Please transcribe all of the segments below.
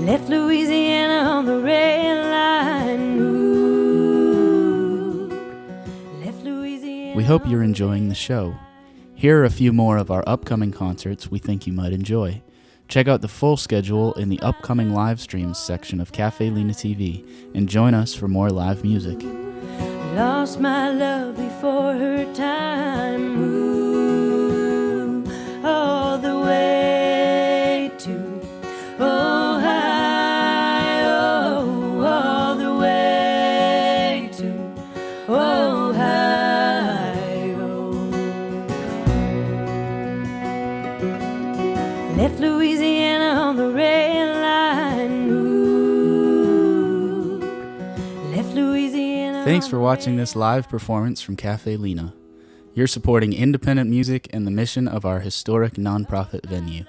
Left Louisiana on the red line. Ooh. Left Louisiana. We hope you're enjoying the show. Here are a few more of our upcoming concerts we think you might enjoy. Check out the full schedule in the upcoming live streams section of Cafe Lena TV and join us for more live music. Lost my love before her time. Ooh, all the way to Ohio, all the way to Ohio. Left Louisiana on the red line. Ooh, left Louisiana. Thanks for watching this live performance from Cafe Lena. You're supporting independent music and the mission of our historic nonprofit venue.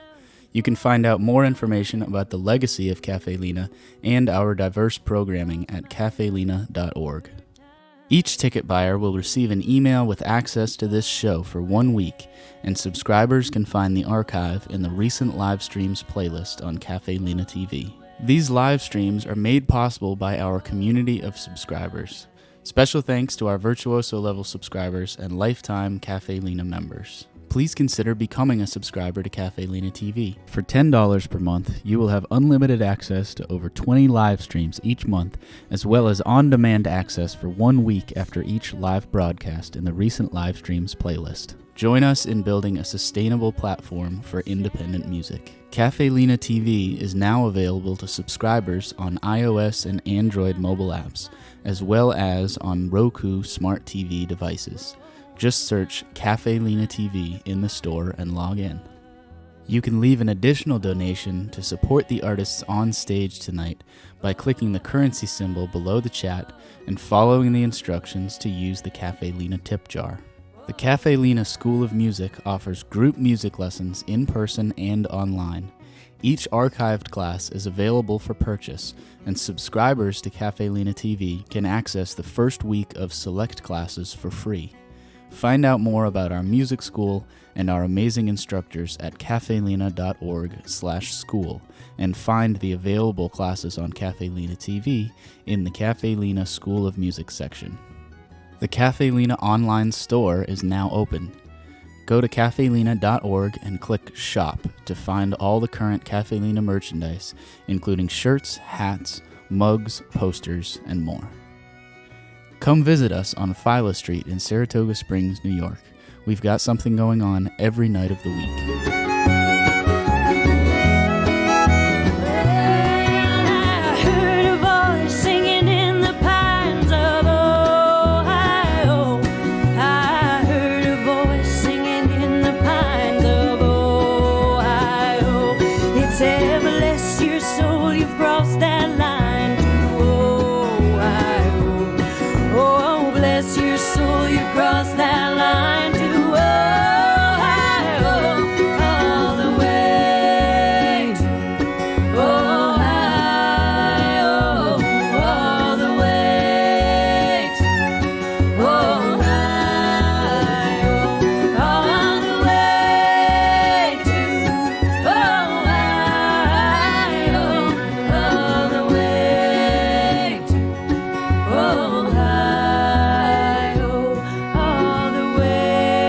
You can find out more information about the legacy of Cafe Lena and our diverse programming at cafelena.org. Each ticket buyer will receive an email with access to this show for 1 week, and subscribers can find the archive in the recent live streams playlist on Cafe Lena TV. These live streams are made possible by our community of subscribers. Special thanks to our Virtuoso level subscribers and lifetime Cafe Lena members. Please consider becoming a subscriber to Cafe Lena TV. For $10 per month, you will have unlimited access to over 20 live streams each month, as well as on-demand access for 1 week after each live broadcast in the recent live streams playlist. Join us in building a sustainable platform for independent music. Cafe Lena TV is now available to subscribers on iOS and Android mobile apps, as well as on Roku smart TV devices. Just search Cafe Lena TV in the store and log in. You can leave an additional donation to support the artists on stage tonight by clicking the currency symbol below the chat and following the instructions to use the Cafe Lena tip jar. The Cafe Lena School of Music offers group music lessons in person and online. Each archived class is available for purchase, and subscribers to Cafe Lena TV can access the first week of select classes for free. Find out more about our music school and our amazing instructors at cafelena.org/school and find the available classes on Cafe Lena TV in the Cafe Lena School of Music section. The Cafe Lena online store is now open. Go to cafelena.org and click Shop to find all the current Cafe Lena merchandise, including shirts, hats, mugs, posters, and more. Come visit us on Phyla Street in Saratoga Springs, New York. We've got something going on every night of the week. Ohio, all the way.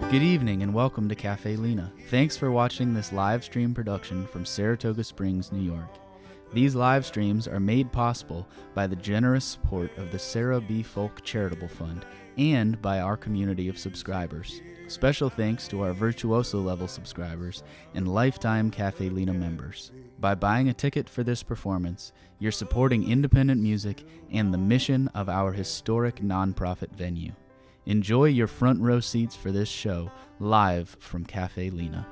Good evening and welcome to Cafe Lena. Thanks for watching this live stream production from Saratoga Springs, New York. These live streams are made possible by the generous support of the Sarah B. Folk Charitable Fund and by our community of subscribers. Special thanks to our Virtuoso level subscribers and lifetime Cafe Lena members. By buying a ticket for this performance, you're supporting independent music and the mission of our historic nonprofit venue. Enjoy your front row seats for this show, live from Cafe Lena.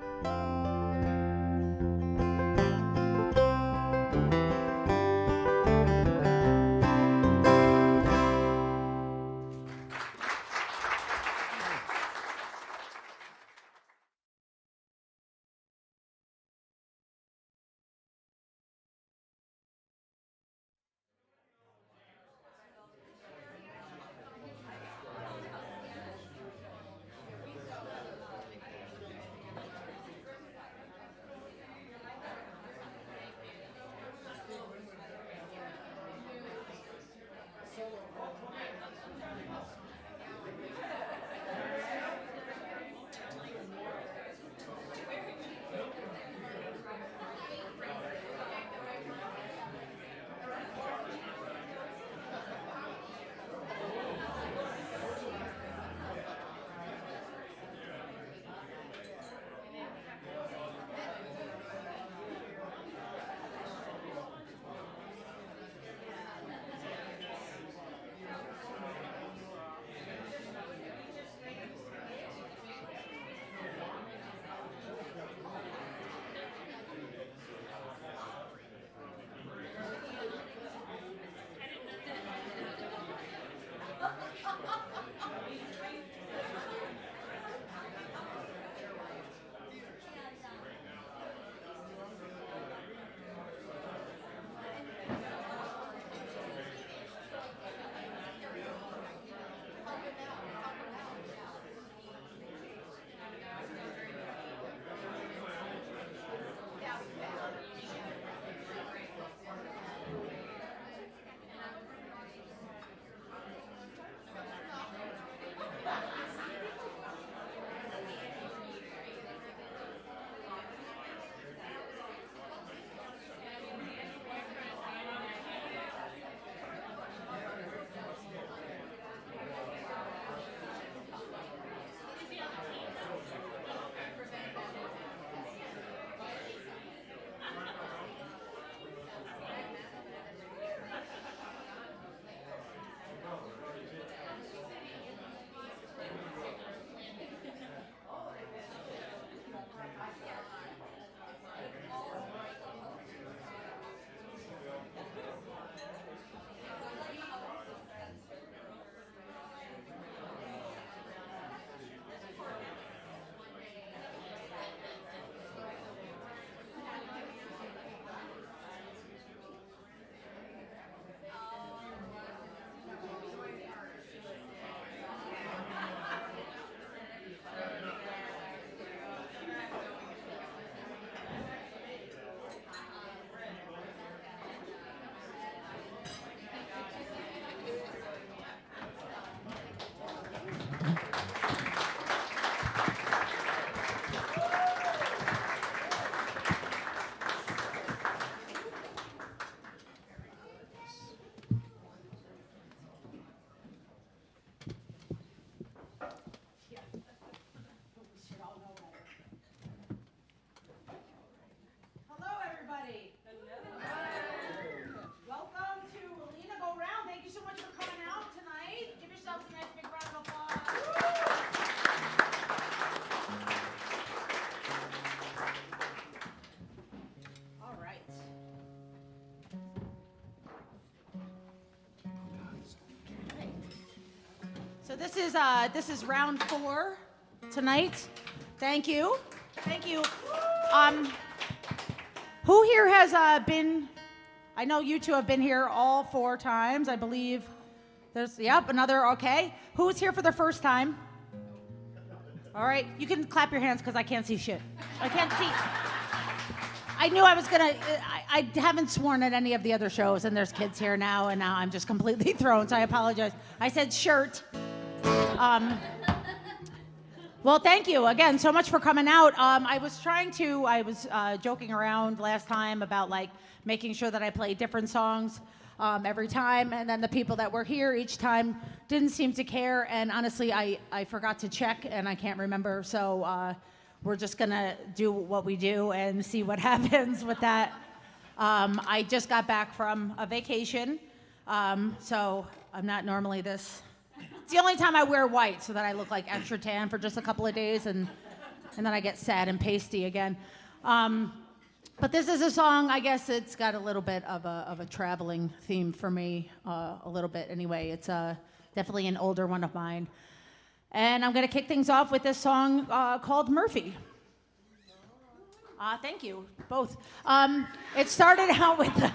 So this is round 4 tonight. Thank you. Who here has been? I know you two have been here all 4 times. I believe there's another. Okay. Who's here for the first time? All right, you can clap your hands because I can't see shit. I can't see. I knew I was gonna. I haven't sworn at any of the other shows, and there's kids here now, and now I'm just completely thrown. So I apologize. I said shirt. Well, thank you again so much for coming out. I was joking around last time about like making sure that I play different songs every time, and then the people that were here each time didn't seem to care, and honestly, I forgot to check, and I can't remember, so we're just gonna do what we do and see what happens with that. I just got back from a vacation, so I'm not normally this. It's the only time I wear white so that I look like extra tan for just a couple of days, and then I get sad and pasty again. But this is a song, I guess it's got a little bit of a traveling theme for me, a little bit anyway. It's definitely an older one of mine. And I'm gonna kick things off with this song called Murphy. Thank you, both. It started out with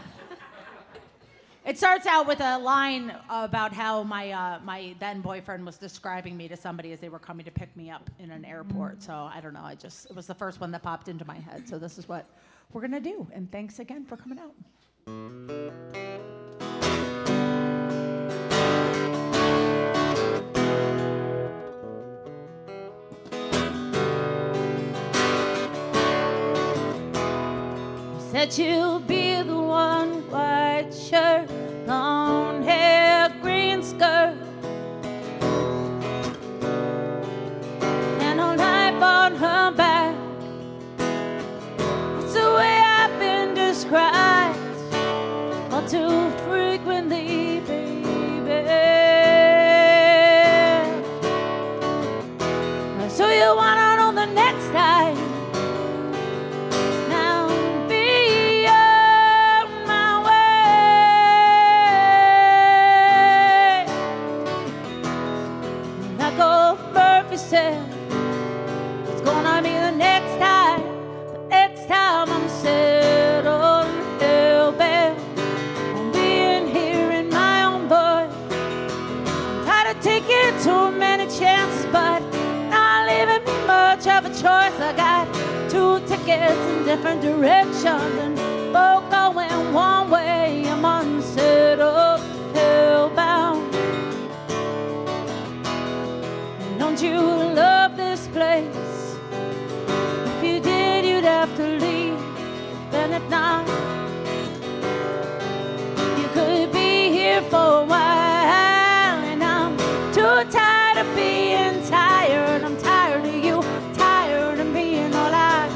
it starts out with a line about how my then boyfriend was describing me to somebody as they were coming to pick me up in an airport. So I don't know, it was the first one that popped into my head. So this is what we're gonna do. And thanks again for coming out. Said you'll be the one, white shirt, blonde hair, green skirt, and a life on her back. It's the way I've been described all too frequently, baby. So you wanna know the next time? It's gonna be the next time, the next time I'm settled in hell-bent on being here in my own voice. I'm tired of taking too many chances, but not leaving me much of a choice. I got 2 tickets in different directions and both going one way. I'm unsettled, hell-bound. Don't you love this place? If you did, you'd have to leave. And if not, you could be here for a while. And I'm too tired of being tired. I'm tired of you, tired of being all I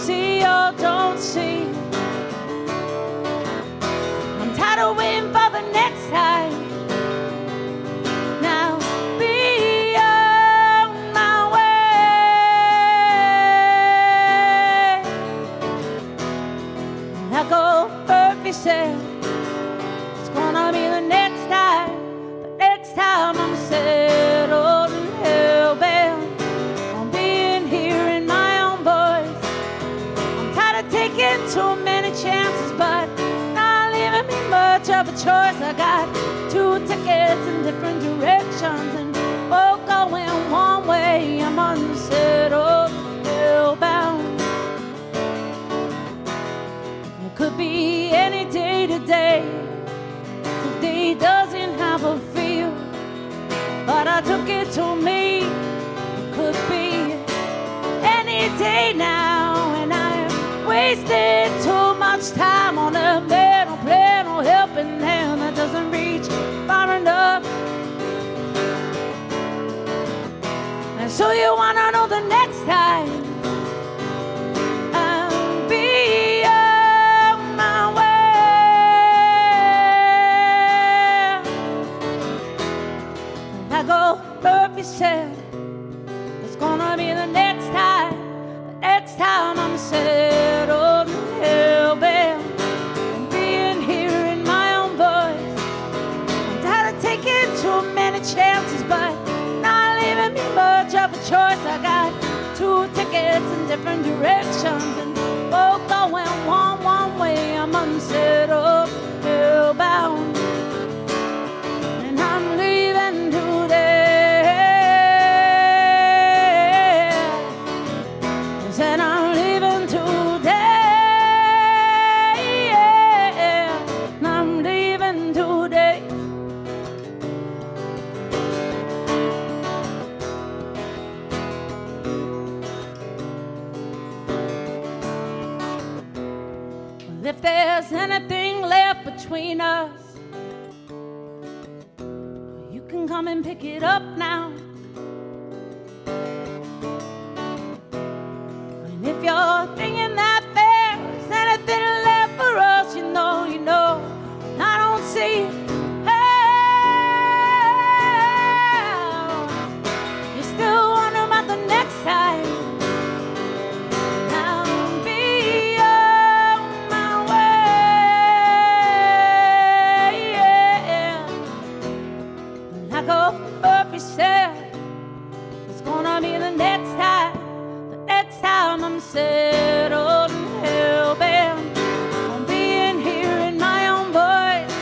see or don't see. I'm tired of waiting for the next time. Said it's gonna be the next time, the next time I'm settled in hell-bent on being here in my own voice. I'm tired of taking too many chances, but not leaving me much of a choice. I got 2 tickets in different directions and both going one way. I'm unsettled, hell-bound. It could be any day today. Today doesn't have a feel, but I took it to me. It could be any day now, and I'm wasting too much time on a metal plan or helping hand that doesn't reach far enough. And so you wanna know the next time I'll be on my way. I go, Murphy said, it's gonna be the next time I'm settled in hell-bent and being here in my own voice. I'm tired of taking too many chances, but not leaving me much of a choice. I got 2 tickets in different directions and both going one way. I'm unsettled, hell-bound, and I'm leaving today. Said I'm leaving today. I'm leaving today. anything left between us, you can come and pick it up now. And if you're thinking that there's anything left for us, you know, I don't see how. You still wonder about the next time. I'll be on my way, yeah. Like old Murphy said, it's gonna be the next time. I'm settled and hell-bent on being here in my own voice.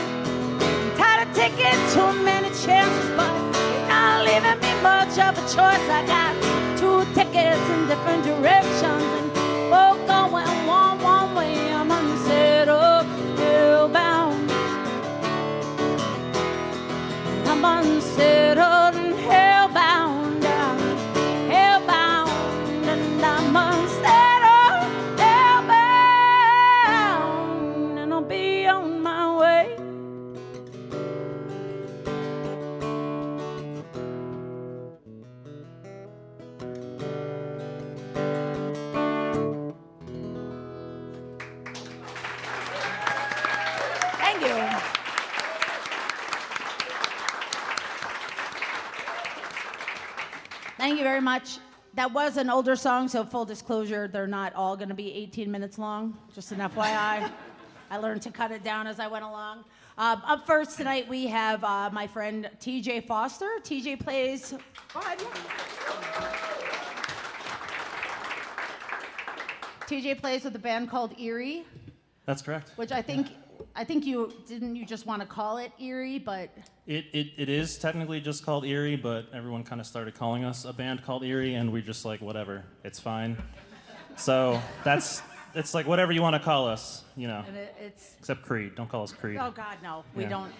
I'm tired of taking too many chances, but you're not leaving me much of a choice. I got 2 tickets in different directions, and both going one way. I'm unsettled and hell-bound. I'm unsettled and hell-bound. I'm unsettled, hellbound, and I'll be on my way. Thank you. Thank you very much. That was an older song, so full disclosure, they're not all going to be 18 minutes long. Just an FYI. I learned to cut it down as I went along. Up first tonight, we have my friend TJ Foster. TJ plays... Go ahead. TJ plays with a band called Erie. That's correct. Which I think you just want to call it Erie, but... It is technically just called Erie, but everyone kind of started calling us a band called Erie, and we just like, whatever, it's fine. So it's like whatever you want to call us, you know. And it's... Except Creed. Don't call us Creed. Oh God, no. We don't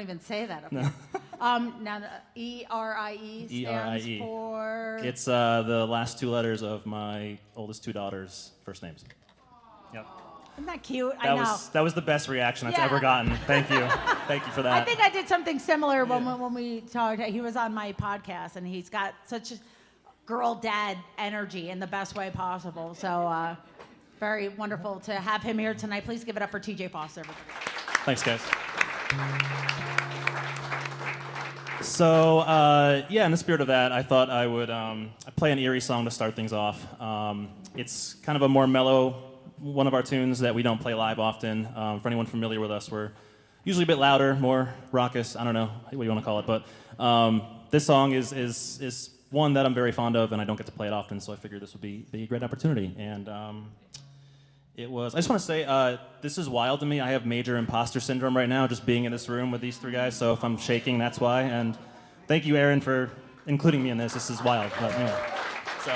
even say that up No. here. Now the ERIE stands ERIE. for... It's the last 2 letters of my oldest 2 daughters' first names. Yep. Isn't that cute? I know. That was the best reaction I've Yeah. ever gotten. Thank you. Thank you for that. I think I did something similar when we talked. He was on my podcast, and he's got such girl dad energy in the best way possible. So very wonderful to have him here tonight. Please give it up for TJ Foster. Thanks, guys. So, in the spirit of that, I thought I would play an Erie song to start things off. It's kind of a more mellow one of our tunes that we don't play live often. For anyone familiar with us, we're usually a bit louder, more raucous. I don't know what you want to call it, but this song is one that I'm very fond of, and I don't get to play it often, so I figured this would be a great opportunity. And it was. I just want to say, this is wild to me. I have major imposter syndrome right now, just being in this room with these 3 guys. So if I'm shaking, that's why. And thank you, Aaron, for including me in this. This is wild. But anyway, so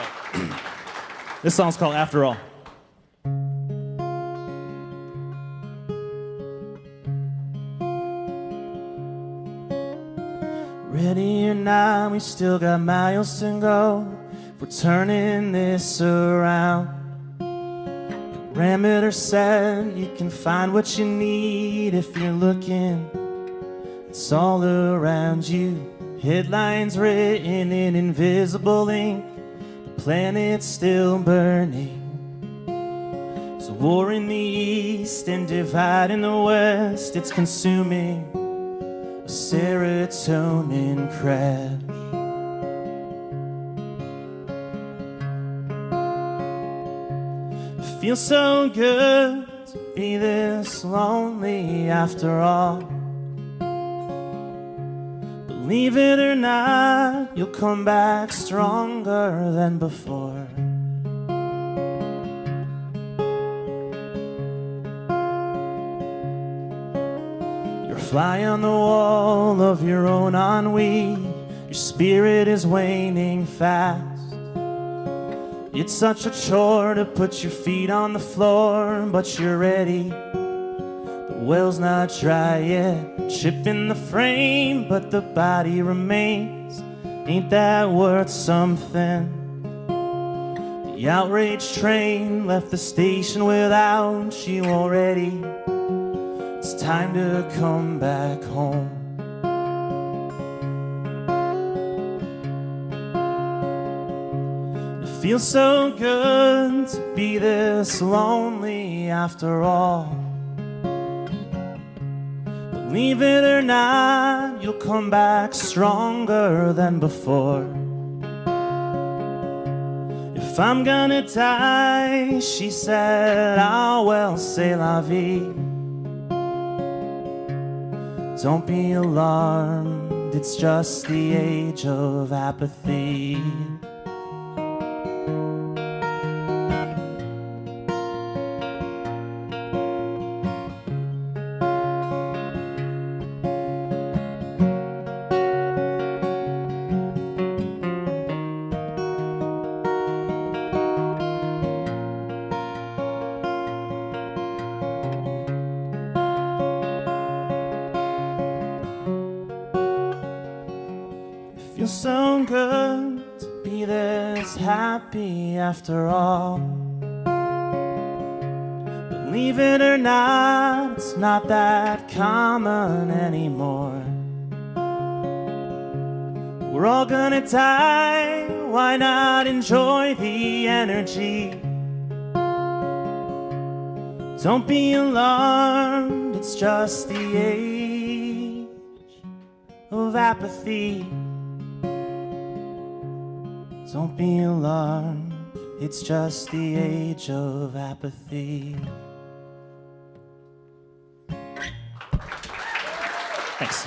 this song's called "After All." Ready or not, we still got miles to go. We're turning this around. Parameter set, you can find what you need if you're looking. It's all around you. Headlines written in invisible ink. The planet's still burning. There's a war in the east and divide in the west. It's consuming a serotonin crash. It feels so good to be this lonely after all. Believe it or not, you'll come back stronger than before. Fly on the wall of your own ennui. Your spirit is waning fast. It's such a chore to put your feet on the floor, but you're ready. The well's not dry yet. Chip in the frame, but the body remains. Ain't that worth something? The outraged train left the station without you already. It's time to come back home. It feels so good to be this lonely after all. Believe it or not, you'll come back stronger than before. If I'm gonna die, she said, oh well, c'est la vie. Don't be alarmed, it's just the age of apathy. Feels so good to be this happy after all. Believe it or not, it's not that common anymore. We're all gonna die, why not enjoy the energy? Don't be alarmed, it's just the age of apathy. Don't be alarmed, it's just the age of apathy. Thanks.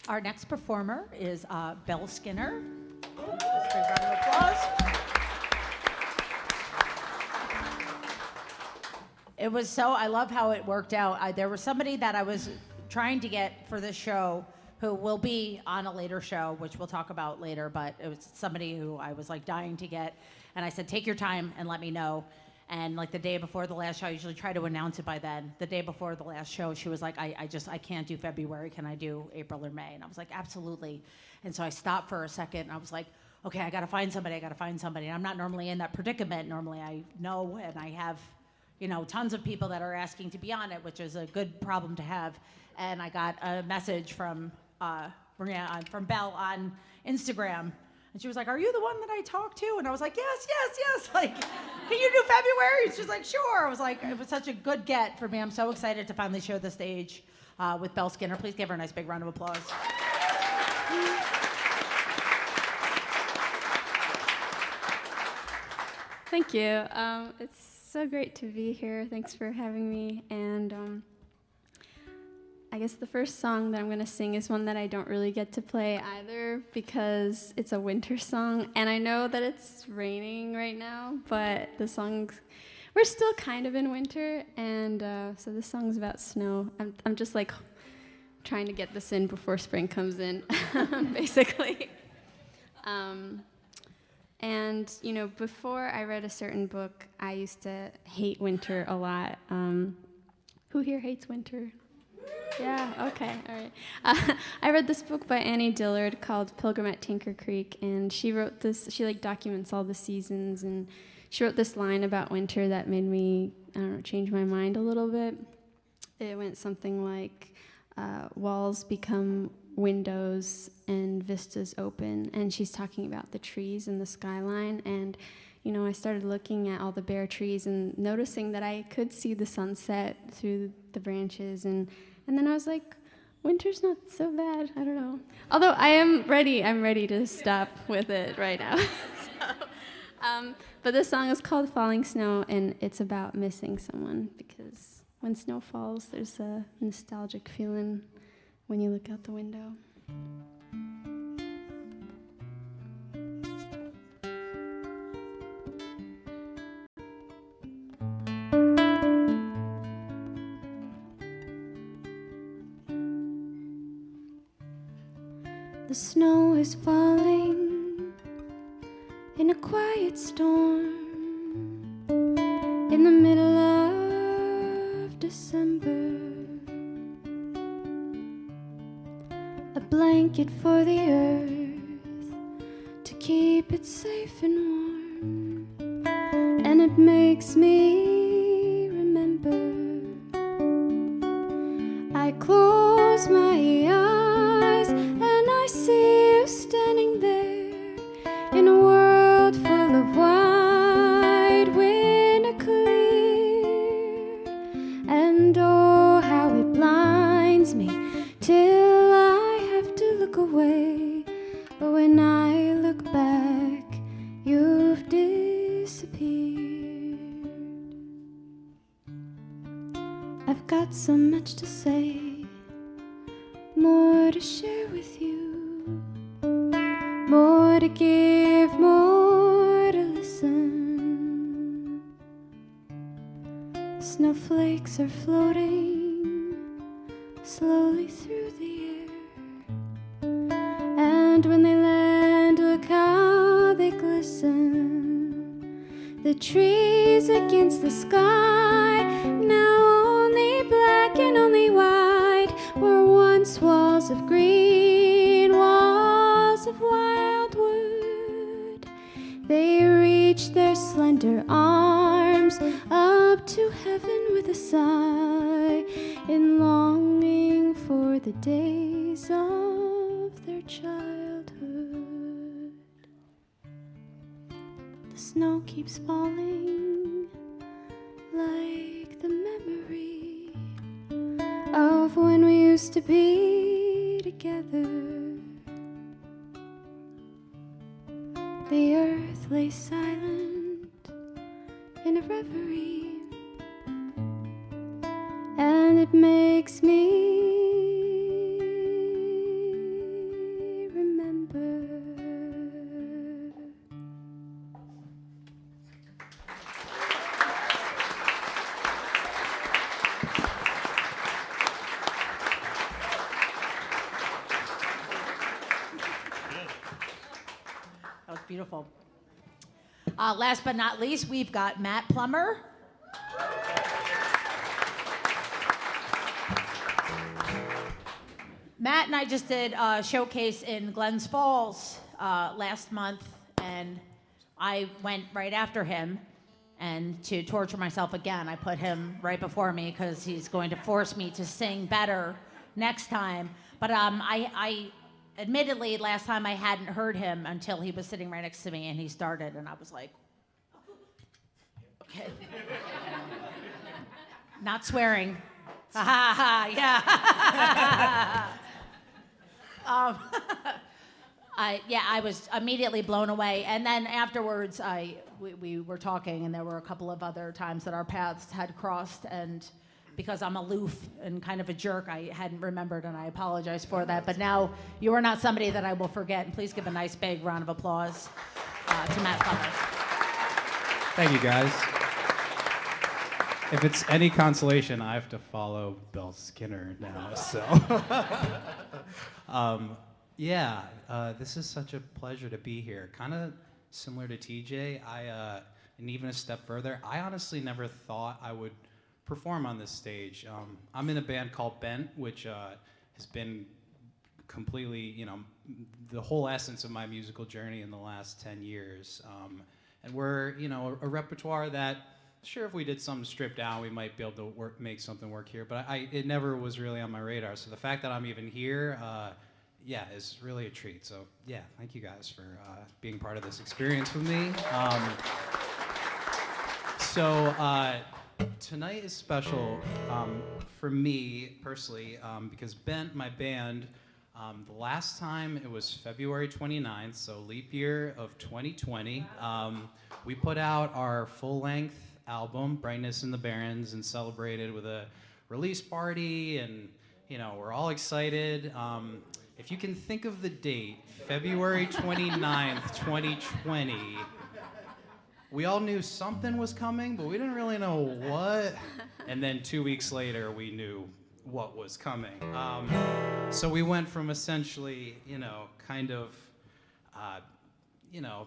Our next performer is Belle Skinner. Just a round of applause. It was so, I love how it worked out. There was somebody that I was trying to get for this show who will be on a later show, which we'll talk about later, but it was somebody who I was like dying to get. And I said, take your time and let me know. And like the day before the last show, I usually try to announce it by then. The day before the last show, she was like, I can't do February. Can I do April or May? And I was like, absolutely. And so I stopped for a second and I was like, okay, I gotta find somebody. And I'm not normally in that predicament. Normally I know and I have, you know, tons of people that are asking to be on it, which is a good problem to have. And I got a message from Maria, from Belle on Instagram. And she was like, are you the one that I talked to? And I was like, yes. Like, can you do February? She's like, sure. I was like, it was such a good get for me. I'm so excited to finally share the stage with Belle Skinner. Please give her a nice big round of applause. Thank you. It's so great to be here. Thanks for having me. And I guess the first song that I'm going to sing is one that I don't really get to play either because it's a winter song. And I know that it's raining right now, but the song's, we're still kind of in winter. And so this song's about snow. I'm just like trying to get this in before spring comes in, basically. And, you know, before I read a certain book, I used to hate winter a lot. Who here hates winter? Yeah, okay, all right. I read this book by Annie Dillard called Pilgrim at Tinker Creek, and she wrote this, she like documents all the seasons, and she wrote this line about winter that made me, I don't know, change my mind a little bit. It went something like, walls become windows and vistas open, and she's talking about the trees and the skyline. And you know, I started looking at all the bare trees and noticing that I could see the sunset through the branches, and then I was like, winter's not so bad. I don't know, although I'm ready to stop with it right now. But this song is called Falling Snow, and it's about missing someone, because when snow falls, there's a nostalgic feeling when you look out the window. The snow is falling in a quiet storm in the middle of December. blanket for the earth to keep it safe and warm, and it makes me remember. I close my eyes and I see you standing there in a world full of white winter clear, and oh how it blinds me till I have to look away. But when I look back, you've disappeared. I've got so much to say, more to share with you, more to give, more to listen. Snowflakes are floating slowly through the air, and when they land, look how they glisten. The trees against the sky, now only black and only white, were once walls of green, walls of wildwood. They reach their slender arms up to heaven with a sigh, in longing for the days of their childhood. The snow keeps falling like the memory of when we used to be together. The earth lay silent in a reverie, and it makes me remember. That was beautiful. Last but not least, we've got Matt Plummer. Matt and I just did a showcase in Glens Falls last month, and I went right after him. And to torture myself again, I put him right before me because he's going to force me to sing better next time. But I admittedly, last time I hadn't heard him until he was sitting right next to me, and he started, and I was like, okay. Not swearing. Ha ha ha, yeah. I was immediately blown away. And then afterwards, we were talking, and there were a couple of other times that our paths had crossed, and because I'm aloof and kind of a jerk, I hadn't remembered, and I apologize for that. But now you are not somebody that I will forget. And please give a nice big round of applause to Matt Plummer. Thank you, guys. If it's any consolation, I have to follow Belle Skinner now, so. This is such a pleasure to be here. Kind of similar to TJ, and even a step further, I honestly never thought I would perform on this stage. I'm in a band called Bent, which has been completely, the whole essence of my musical journey in the last 10 years. And we're, a repertoire that, sure, if we did something stripped down, we might be able to make something work here, but it never was really on my radar. So the fact that I'm even here, is really a treat. So yeah, thank you guys for being part of this experience with me. Tonight is special for me personally because Bent, my band, the last time it was February 29th, so leap year of 2020, we put out our full-length album, Brightness in the Barrens, and celebrated with a release party, and we're all excited. If you can think of the date, February 29th, 2020, we all knew something was coming, but we didn't really know what. And then 2 weeks later, we knew what was coming. So we went from essentially,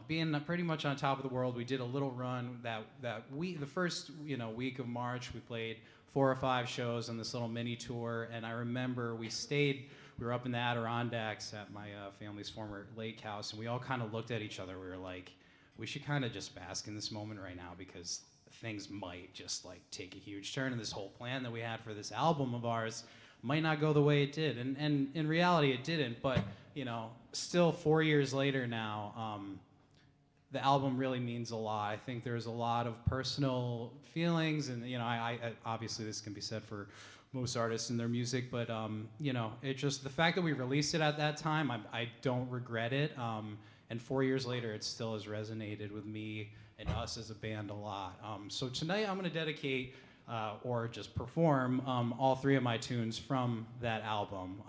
being pretty much on top of the world. We did a little run that week, the first, week of March. We played 4 or 5 shows on this little mini tour, and I remember we stayed we were up in the Adirondacks at my family's former lake house, and we all kind of looked at each other. We were like, we should kind of just bask in this moment right now because things might just like take a huge turn, and this whole plan that we had for this album of ours might not go the way it did. And in reality, it didn't. But you know, still 4 years later now, the album really means a lot. I think there's a lot of personal feelings, and you know, I obviously this can be said for most artists in their music, but you know, it just the fact that we released it at that time, I don't regret it. And 4 years later, it still has resonated with me and us as a band a lot. So tonight, I'm going to dedicate or just perform all 3 of my tunes from that album.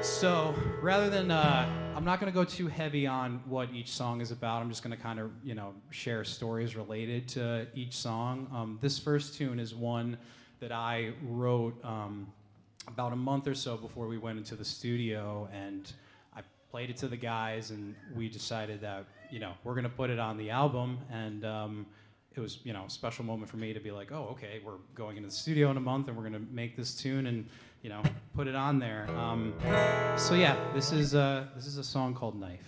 So rather than, I'm not going to go too heavy on what each song is about. I'm just going to kind of, you know, share stories related to each song. This first tune is one that I wrote about a month or so before we went into the studio, and I played it to the guys, and we decided that, you know, we're going to put it on the album. And it was, you know, a special moment for me to be like, oh, okay, we're going into the studio in a month, and we're going to make this tune and, you know, put it on there. So yeah, this is a song called Knife.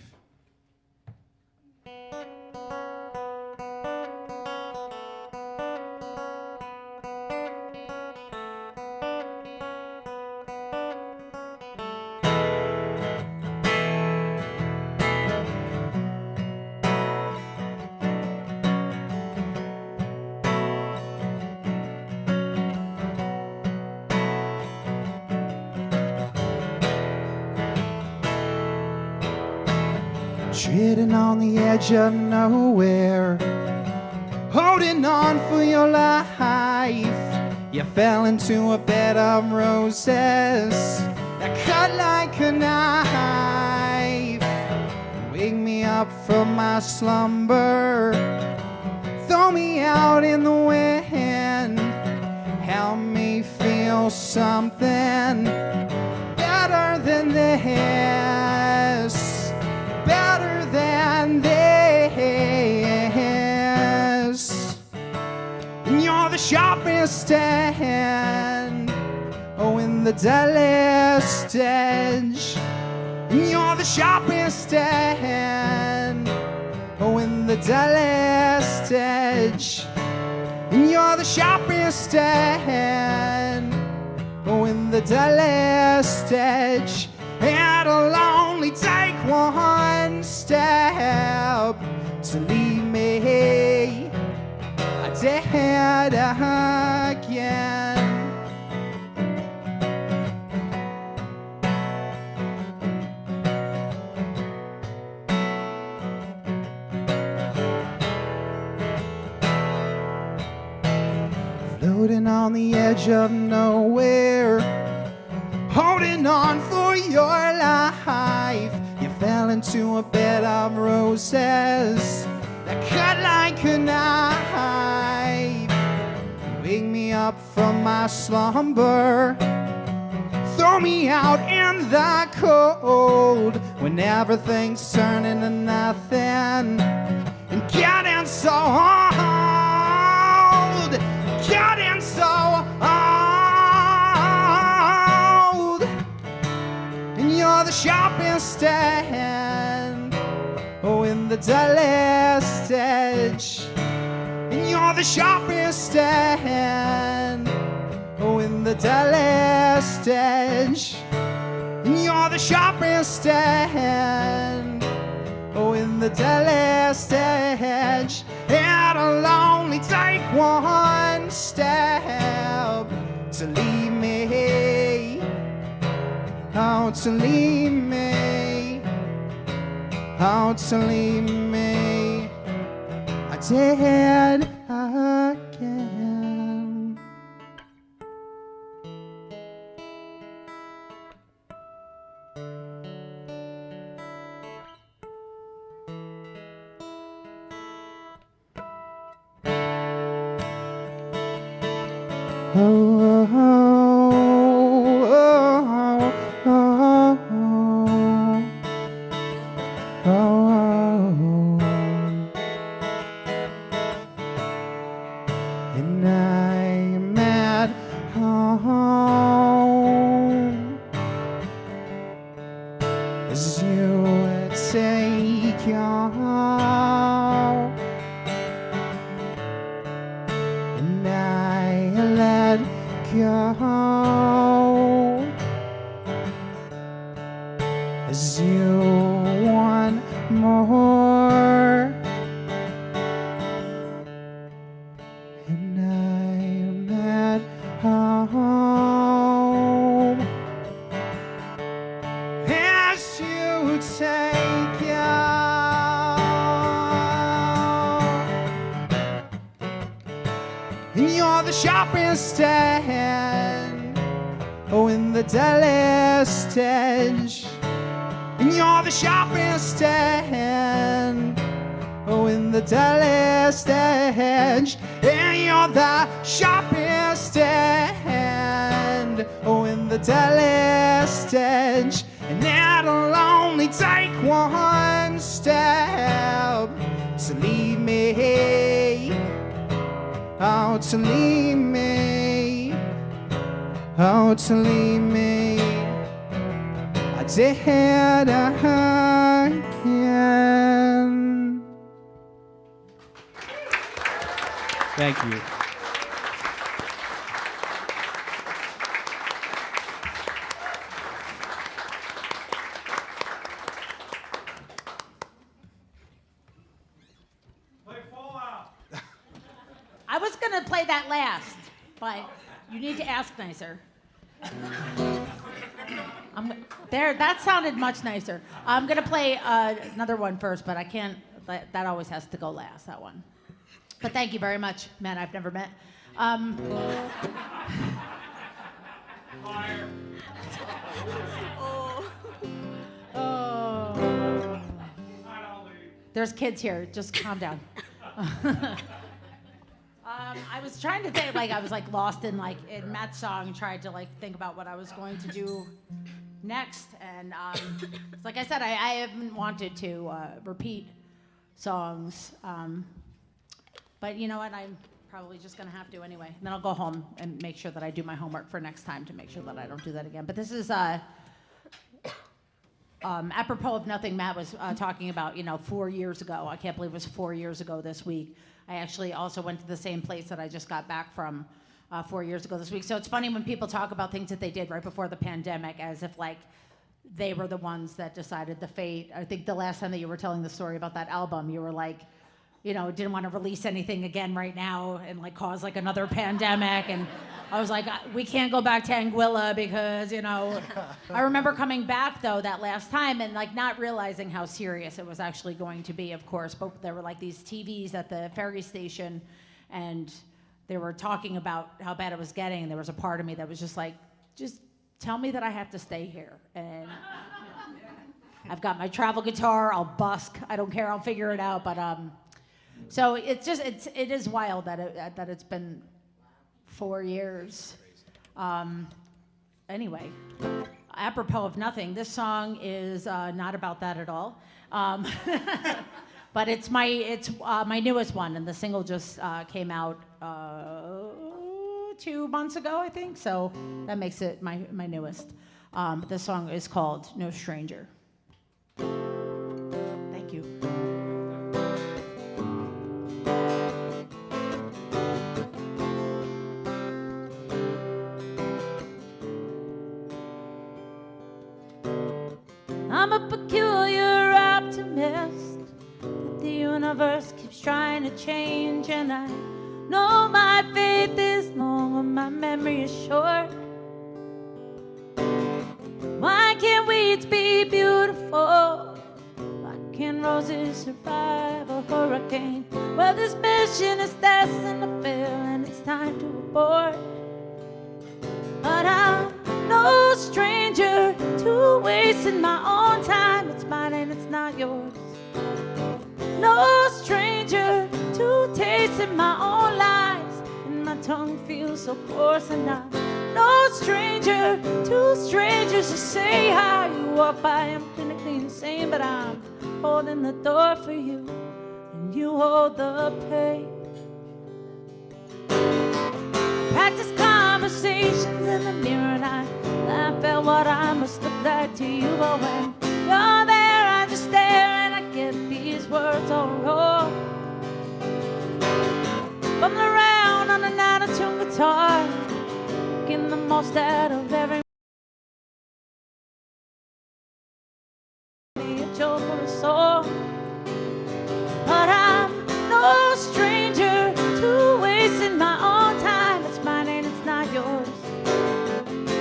Treading on the edge of nowhere, holding on for your life. You fell into a bed of roses that cut like a knife. Wake me up from my slumber, throw me out in the wind, help me feel something better than this. Better than this. And you're the sharpest end, oh, in the dullest edge. And you're the sharpest end, oh, in the dullest edge. And you're the sharpest end, oh, in the dullest edge. And it'll only take one step to leave me dead again. Floating on the edge of nowhere, holding on for your life. You fell into a bed of roses that cut like a knife. Wake me up from my slumber, throw me out in the cold when everything's turning to nothing and getting so old, getting so old. And you're the sharpest end, oh, in the dullest edge. And you're the sharpest end, oh, in the dullest edge. And you're the sharpest end, oh, in the dullest edge. It'll only take one step to leave me, oh, to leave me, oh, to leave me dead again. Oh, oh, oh, oh, oh, oh, oh. And I'm at home and you're the sharpest end. Oh, in the dullest edge, and you're the sharpest end. Oh, in the dullest edge, and you're the sharpest end. Oh, in the dullest edge, and it'll only take one step to leave me. Oh, to leave me. Oh, to leave me. I did again. Thank you. I was gonna play that last, but you need to ask nicer. That sounded much nicer. I'm gonna play another one first, but I can't. That always has to go last. That one. But thank you very much, man. I've never met. Oh. There's kids here. Just calm down. I was trying to think, I was lost in Matt's song, tried to think about what I was going to do next, and like I said, I haven't wanted to repeat songs, but you know what, I'm probably just gonna have to anyway, and then I'll go home and make sure that I do my homework for next time to make sure that I don't do that again. But this is apropos of nothing. Matt was talking about 4 years ago. I can't believe it was 4 years ago this week. I actually also went to the same place that I just got back from 4 years ago this week. So it's funny when people talk about things that they did right before the pandemic as if they were the ones that decided the fate. I think the last time that you were telling the story about that album, you were didn't want to release anything again right now and cause another pandemic. And I was like, we can't go back to Anguilla because, I remember coming back though that last time and not realizing how serious it was actually going to be, of course. But there were these TVs at the ferry station and they were talking about how bad it was getting. And there was a part of me that was just just tell me that I have to stay here. And I've got my travel guitar, I'll busk, I don't care, I'll figure it out. But so it is wild that it's been 4 years. Anyway, apropos of nothing, this song is not about that at all. But it's my newest one, and the single just came out 2 months ago, I think. So that makes it my newest. But this song is called "No Stranger." Thank you. I'm a peculiar optimist, but the universe keeps trying to change, and I know my faith is long and my memory is short. Why can't weeds be beautiful? Why can't roses survive a hurricane? Well, this mission is destined to fail and it's time to abort. But I'm no stranger to wasting my own time. It's mine and it's not yours. No stranger to tasting my own lies, and my tongue feels so coarse. And I'm no stranger to strangers to say hi. You walk by, I'm clinically insane, but I'm holding the door for you, and you hold the pain. Practice conversations in the mirror, and I laugh at what I must look like to you. But when you're there, I just stare, and I get these words all wrong. Bumming around on an out-of-tune guitar, getting the most out of every a joke or a song. But I'm no stranger to wasting my own time. It's mine and it's not yours.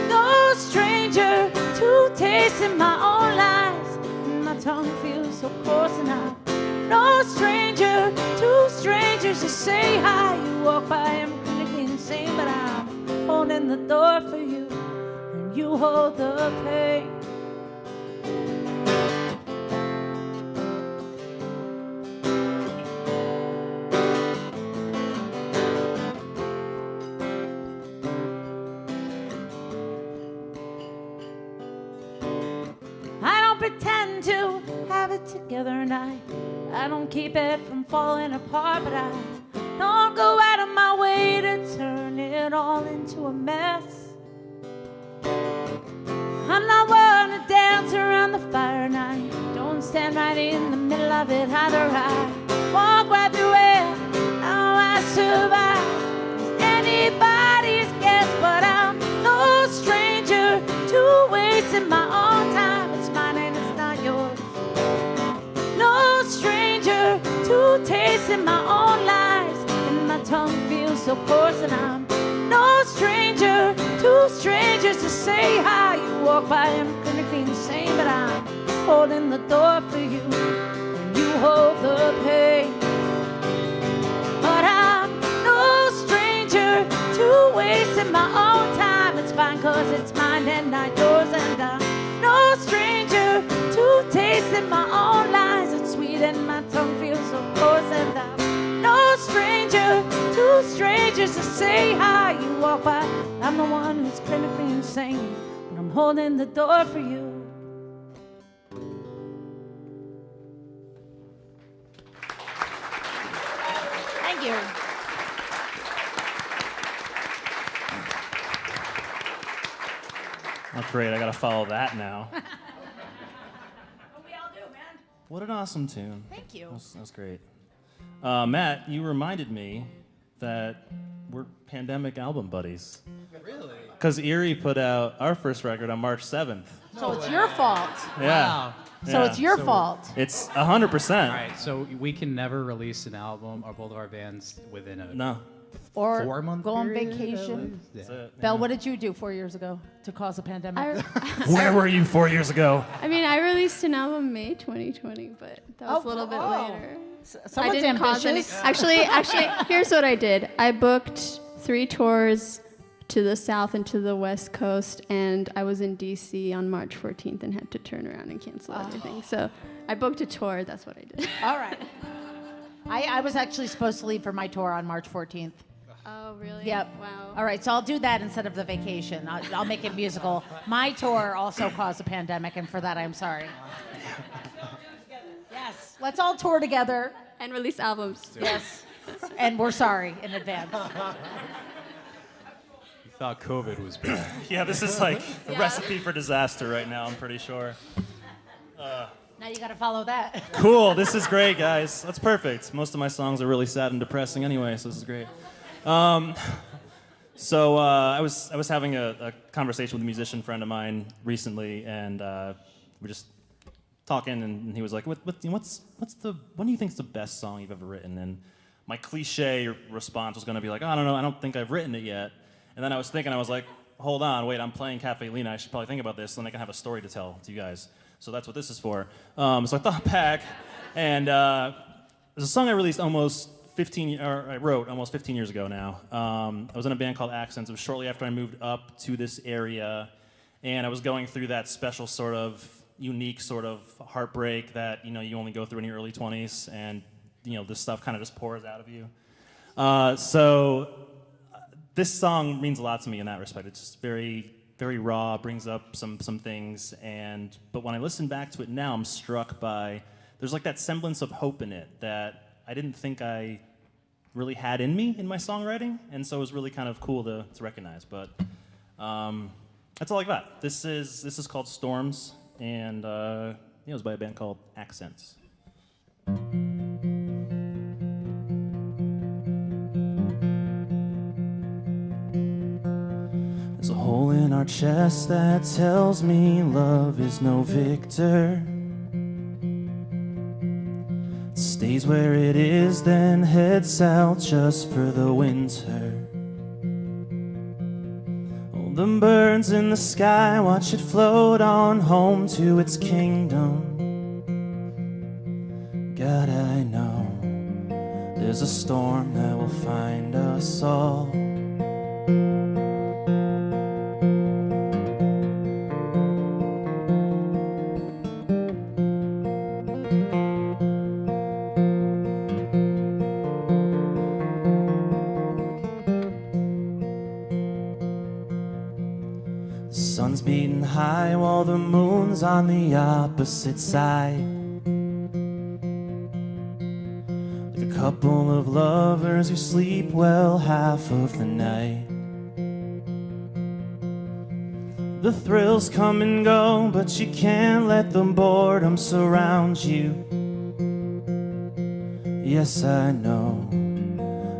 No stranger to tasting my own lies, and my tongue feels so coarse. And I'm no stranger to strangers to say hi. You walk by, I'm clinically you hold the pain. I don't pretend to have it together, and I don't keep it from falling apart, but I don't go out of my way to turn it all into a mess. I'm not one to dance around the fire, and I don't stand right in the middle of it either. I walk right through it, how I survive. Anybody's guess, but I'm no stranger to wasting my own time. It's mine and it's not yours. No stranger to tasting my own lies, and my tongue feels so coarse, and I'm no stranger to strangers to say hi. You walk by, I'm clinically insane, but I'm holding the door for you, and you hold the pain. But I'm no stranger to wasting my own time. It's fine, cause it's mine and not yours, and I'm no stranger to tasting my own lies. It's sweet and my tongue feels so coarse, and I'm no stranger to strangers to say hi. You walk by, I'm the one who's clinically insane, but I'm holding the door for you. Thank you. Oh, great, I gotta follow that now. We all do, man. What an awesome tune. Thank you. That was great. Matt, you reminded me that we're pandemic album buddies. Really? Because Erie put out our first record on March 7th. So it's your fault. Yeah. Wow. So Yeah. it's your So- fault. It's 100%. All right, so we can never release an album, or both of our bands, within a No. Or 4-month go on period, at vacation. least? That's Yeah. it. Belle, what did you do 4 years ago to cause a pandemic? Where were you 4 years ago? I mean, I released an album May 2020, but that was a little bit later. I Someone's didn't cause any. ambitious. Actually, here's what I did. I booked 3 tours to the south and to the west coast, and I was in DC on March 14th and had to turn around and cancel everything. So I booked a tour. That's what I did. All right. I was actually supposed to leave for my tour on March 14th. Oh, really? Yep. Wow. All right, so I'll do that instead of the vacation. I'll make it musical. My tour also caused a pandemic, and for that I'm sorry. Yes, let's all tour together. And release albums. Yes, and we're sorry in advance. You thought COVID was bad. Yeah, this is like a recipe for disaster right now, I'm pretty sure. Now you got to follow that. Cool, this is great, guys. That's perfect. Most of my songs are really sad and depressing anyway, so this is great. So I was having a conversation with a musician friend of mine recently, and we're just talking, and he was like, when do you think is the best song you've ever written? And my cliche response was going to be like, I don't know, I don't think I've written it yet. And then I was thinking, I was like, hold on, wait, I'm playing Cafe Lena. I should probably think about this, so then I can have a story to tell to you guys. So that's what this is for. So I thought back, and there's a song I released I wrote almost 15 years ago now. I was in a band called Accents. It was shortly after I moved up to this area, and I was going through that special sort of unique sort of heartbreak that you only go through in your early 20s, and this stuff kind of just pours out of you. So this song means a lot to me in that respect. It's just very, very raw, brings up some things, but when I listen back to it now, I'm struck by there's like that semblance of hope in it that I didn't think I really had in me in my songwriting, and so it was really kind of cool to recognize. But that's all I got. This is called Storms, and it was by a band called Accents. There's a hole in our chest that tells me love is no victor. It stays where it is, then heads south just for the winter. Hold the birds in the sky, watch it float on home to its kingdom. God, I know there's a storm that will find us all. high while the moon's on the opposite side. Like a couple of lovers who sleep well half of the night. The thrills come and go, but you can't let the boredom surround you. Yes, I know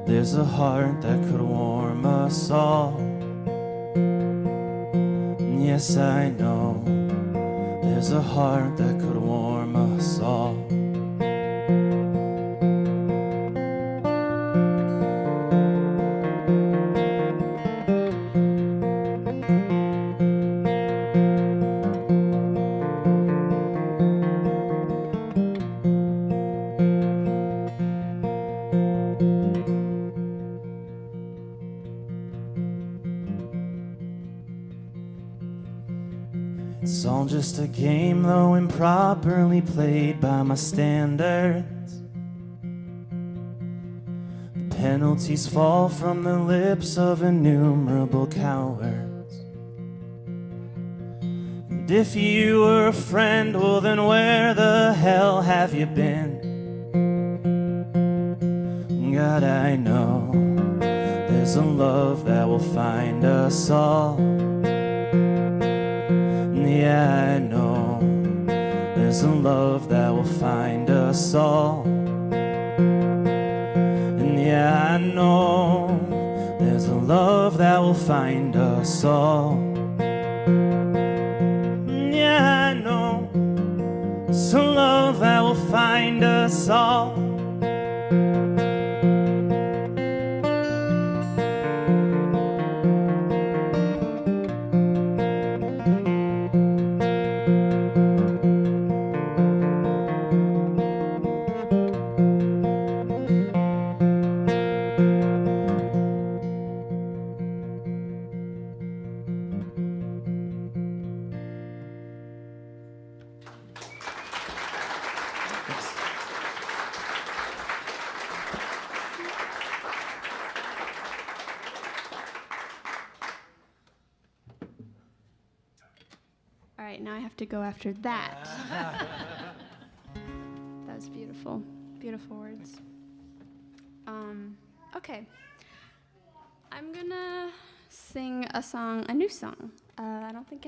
there's a heart that could warm us all. Yes, I know there's a heart that could warm us all. It's all just a game, though improperly played by my standards. The penalties fall from the lips of innumerable cowards. And if you were a friend, well then where the hell have you been? God, I know there's a love that will find us all. Yeah, I know there's a love that will find us all. And yeah, I know there's a love that will find us all. And yeah, I know there's a love that will find us all. All right, now I have to go after that. That was beautiful. Beautiful words. Okay. I'm gonna sing a song, a new song. I don't think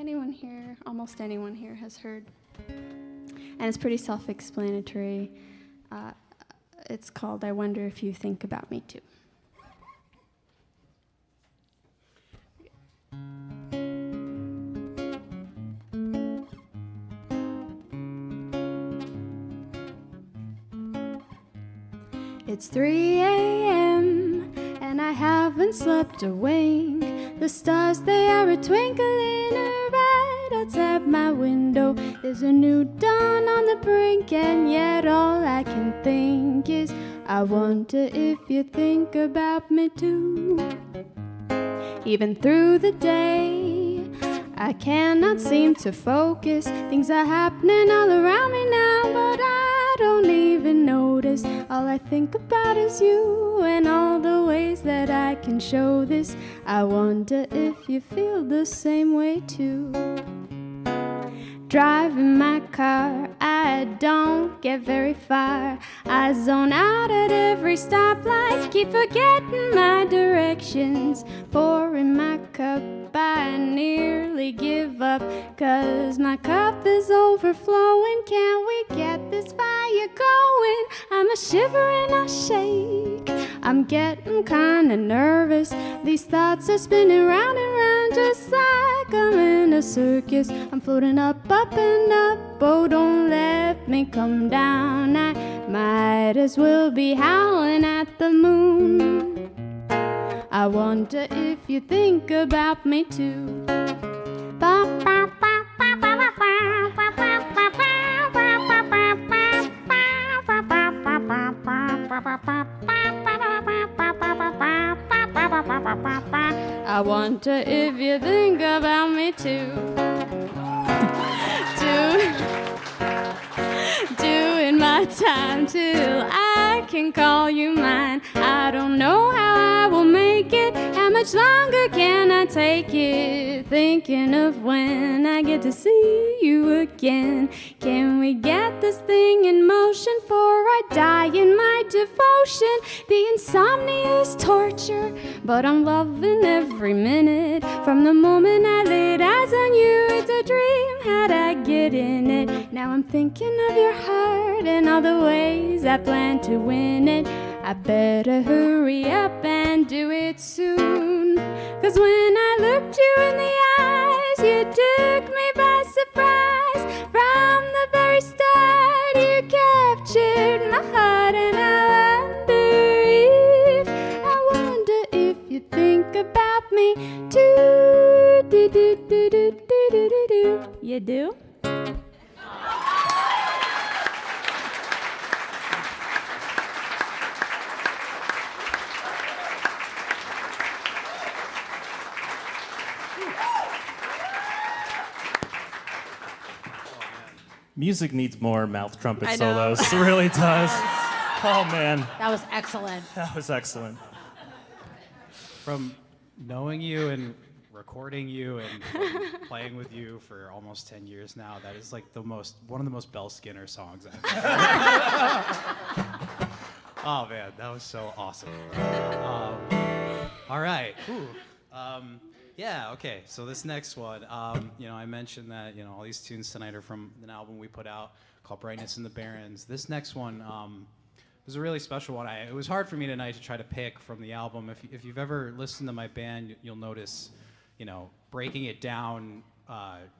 almost anyone here has heard. And it's pretty self-explanatory. It's called I Wonder If You Think About Me Too. It's 3 a.m. and I haven't slept a wink. The stars, they are a-twinkling right outside my window. There's a new dawn on the brink, and yet all I can think is I wonder if you think about me too. Even through the day, I cannot seem to focus. Things are happening all around me now, but I don't even notice. All I think about is you and all the ways that I can show this. I wonder if you feel the same way too. Driving my car, I don't get very far. I zone out at every stoplight, keep forgetting my directions. Pouring my cup, I nearly give up, 'cause my cup is overflowing. Can we get this fire going? I'm a shiver and I shake. I'm getting kinda nervous. These thoughts are spinning round and round, just like I'm in a circus. I'm floating up and up. Oh, don't let me come down. I might as well be howling at the moon. I wonder if you think about me too. I wonder if you think about me too. Doing my time till I can call you mine. I don't know how I will make it. Am I much longer can I take it? Thinking of when I get to see you again. Can we get this thing in motion before I die in my devotion? The insomnia's torture, but I'm loving every minute. From the moment I laid eyes on you, it's a dream. How'd I get in it? Now I'm thinking of your heart and all the ways I plan to win it. I better hurry up and do it soon. 'Cause when I looked you in the eyes, you took me by surprise. From the very start, you captured my heart, and I wonder if you think about me too. Do, do, do, do, do, do, do, do. You do? Music needs more mouth trumpet I know. solos. It really does. Oh, man. That was excellent. That was excellent. From knowing you and recording you and playing with you for almost 10 years now, that is like one of the most Belle Skinner songs I've ever heard. Oh man, that was so awesome. All right. Yeah, okay, so this next one, I mentioned that, all these tunes tonight are from an album we put out called Brightness in the Barrens. This next one was a really special one. It was hard for me tonight to try to pick from the album. If you've ever listened to my band, you'll notice, breaking it down,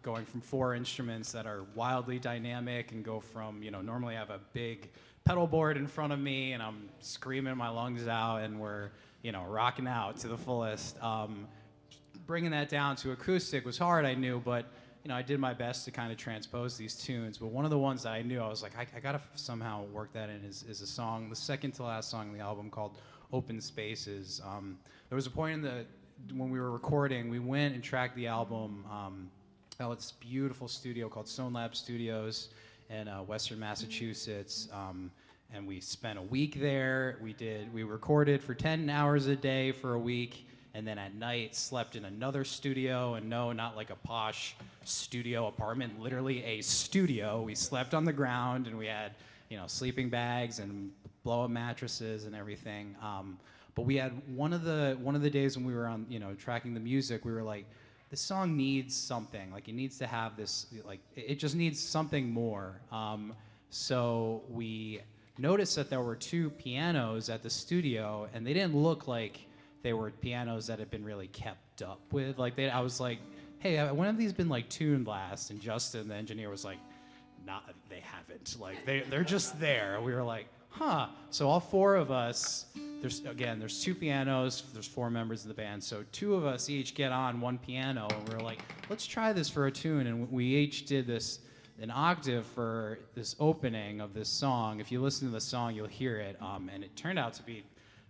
going from 4 instruments that are wildly dynamic and go from, normally I have a big pedal board in front of me and I'm screaming my lungs out and we're, rocking out to the fullest. Bringing that down to acoustic was hard, I knew, but I did my best to kind of transpose these tunes. But one of the ones that I knew, I was like, I gotta somehow work that in is a song, the second to last song on the album called Open Spaces. There was a point when we were recording, we went and tracked the album out at this beautiful studio called Stone Lab Studios in Western Massachusetts. And we spent a week there. We recorded for 10 hours a day for a week. And then at night slept in another studio, and no, not like a posh studio apartment, literally a studio. We slept on the ground, and we had, sleeping bags and blow-up mattresses and everything. But we had one of the days when we were on, tracking the music, we were like, this song needs something. Like, it needs to have this, like, it just needs something more. So we noticed that there were 2 pianos at the studio, and they didn't look like they were pianos that had been really kept up with. I was like, hey, when have these been like tuned last? And Justin, the engineer, was like, they haven't. Like they're just there. We were like, huh. So all 4 of us, there's 2 pianos, there's 4 members of the band. So 2 of us each get on 1 piano, and we were like, let's try this for a tune. And we each did an octave for this opening of this song. If you listen to the song, you'll hear it. And it turned out to be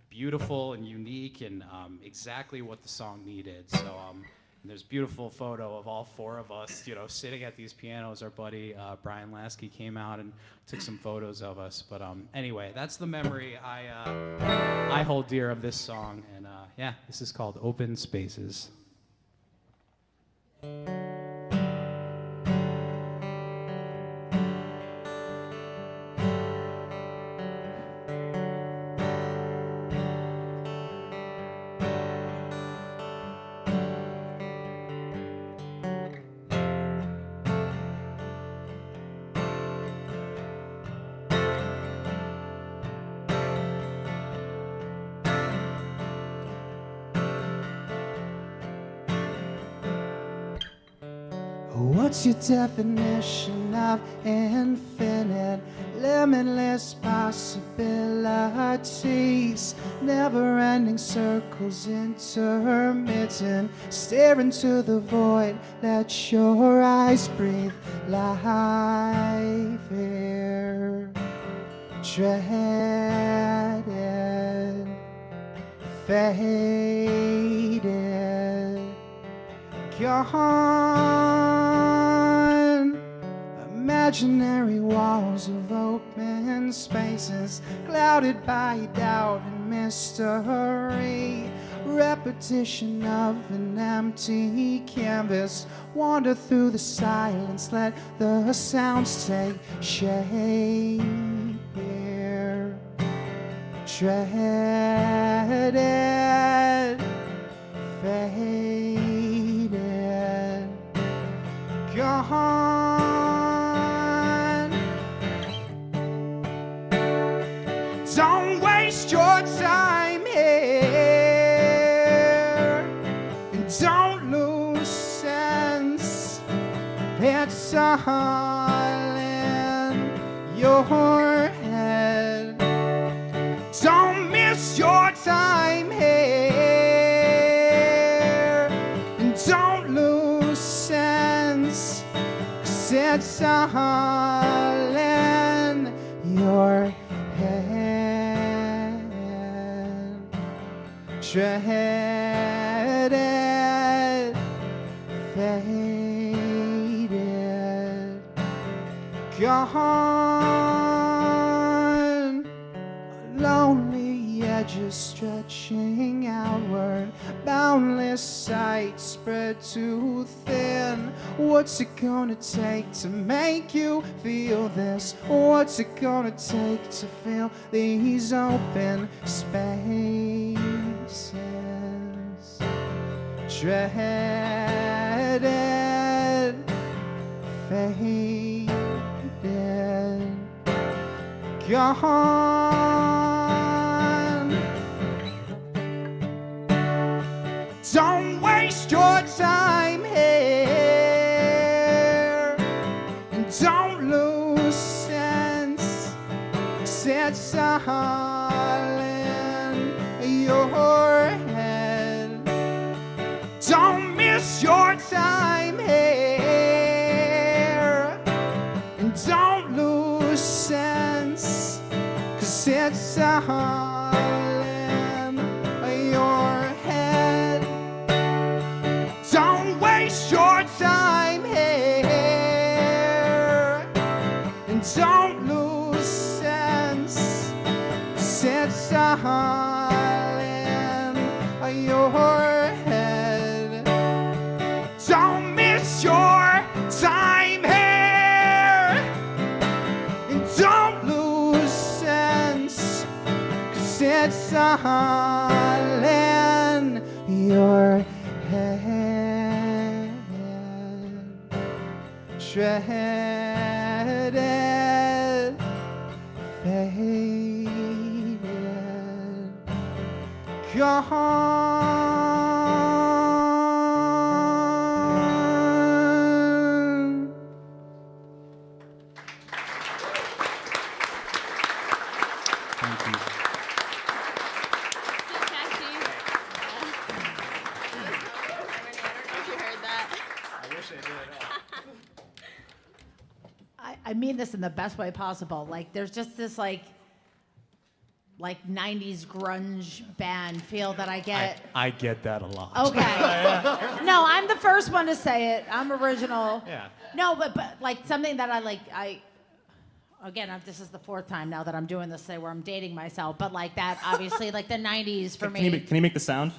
beautiful and unique and exactly what the song needed. So there's a beautiful photo of all 4 of us, sitting at these pianos. Our buddy Brian Lasky came out and took some photos of us. But anyway, that's the memory I hold dear of this song. And this is called Open Spaces. What's your definition of infinite, limitless possibilities? Never-ending circles, intermittent, stare into the void, let your eyes breathe life here. Dreaded, faded, gone. Imaginary walls of open open spaces, clouded by doubt and mystery. Repetition of an empty canvas. Wander through the silence, let the sounds take shape here. Treaded, faded, gone. Don't waste your time here, and don't lose sense. It's all in your head. Don't miss your time here, and don't lose sense, 'cause it's all in your head. Treaded, faded, gone. Lonely edges stretching outward, boundless sight spread too thin. What's it gonna take to make you feel this? What's it gonna take to fill these open spaces? Treaded, faded, gone. Don't waste your time here, and don't lose sense, 'cause it's all in your head. Don't miss your time here, and don't lose sense, 'cause it's all in your head. Don't waste your time here, and don't lose sense, 'cause it's all in your head. Don't miss your time here, and don't lose sense, 'cause it's all in your head. Treaded, faded, gone. Thank you. So catchy. I don't know if you heard that. I mean this in the best way possible. Like, there's just this like 90s grunge band feel that I get. I get that a lot. Okay. No, I'm the first one to say it. I'm original. Yeah. No, but like something that I like. This is the fourth time now that I'm doing this thing where I'm dating myself. But like that, obviously, like the 90s for me. Can you make the sound?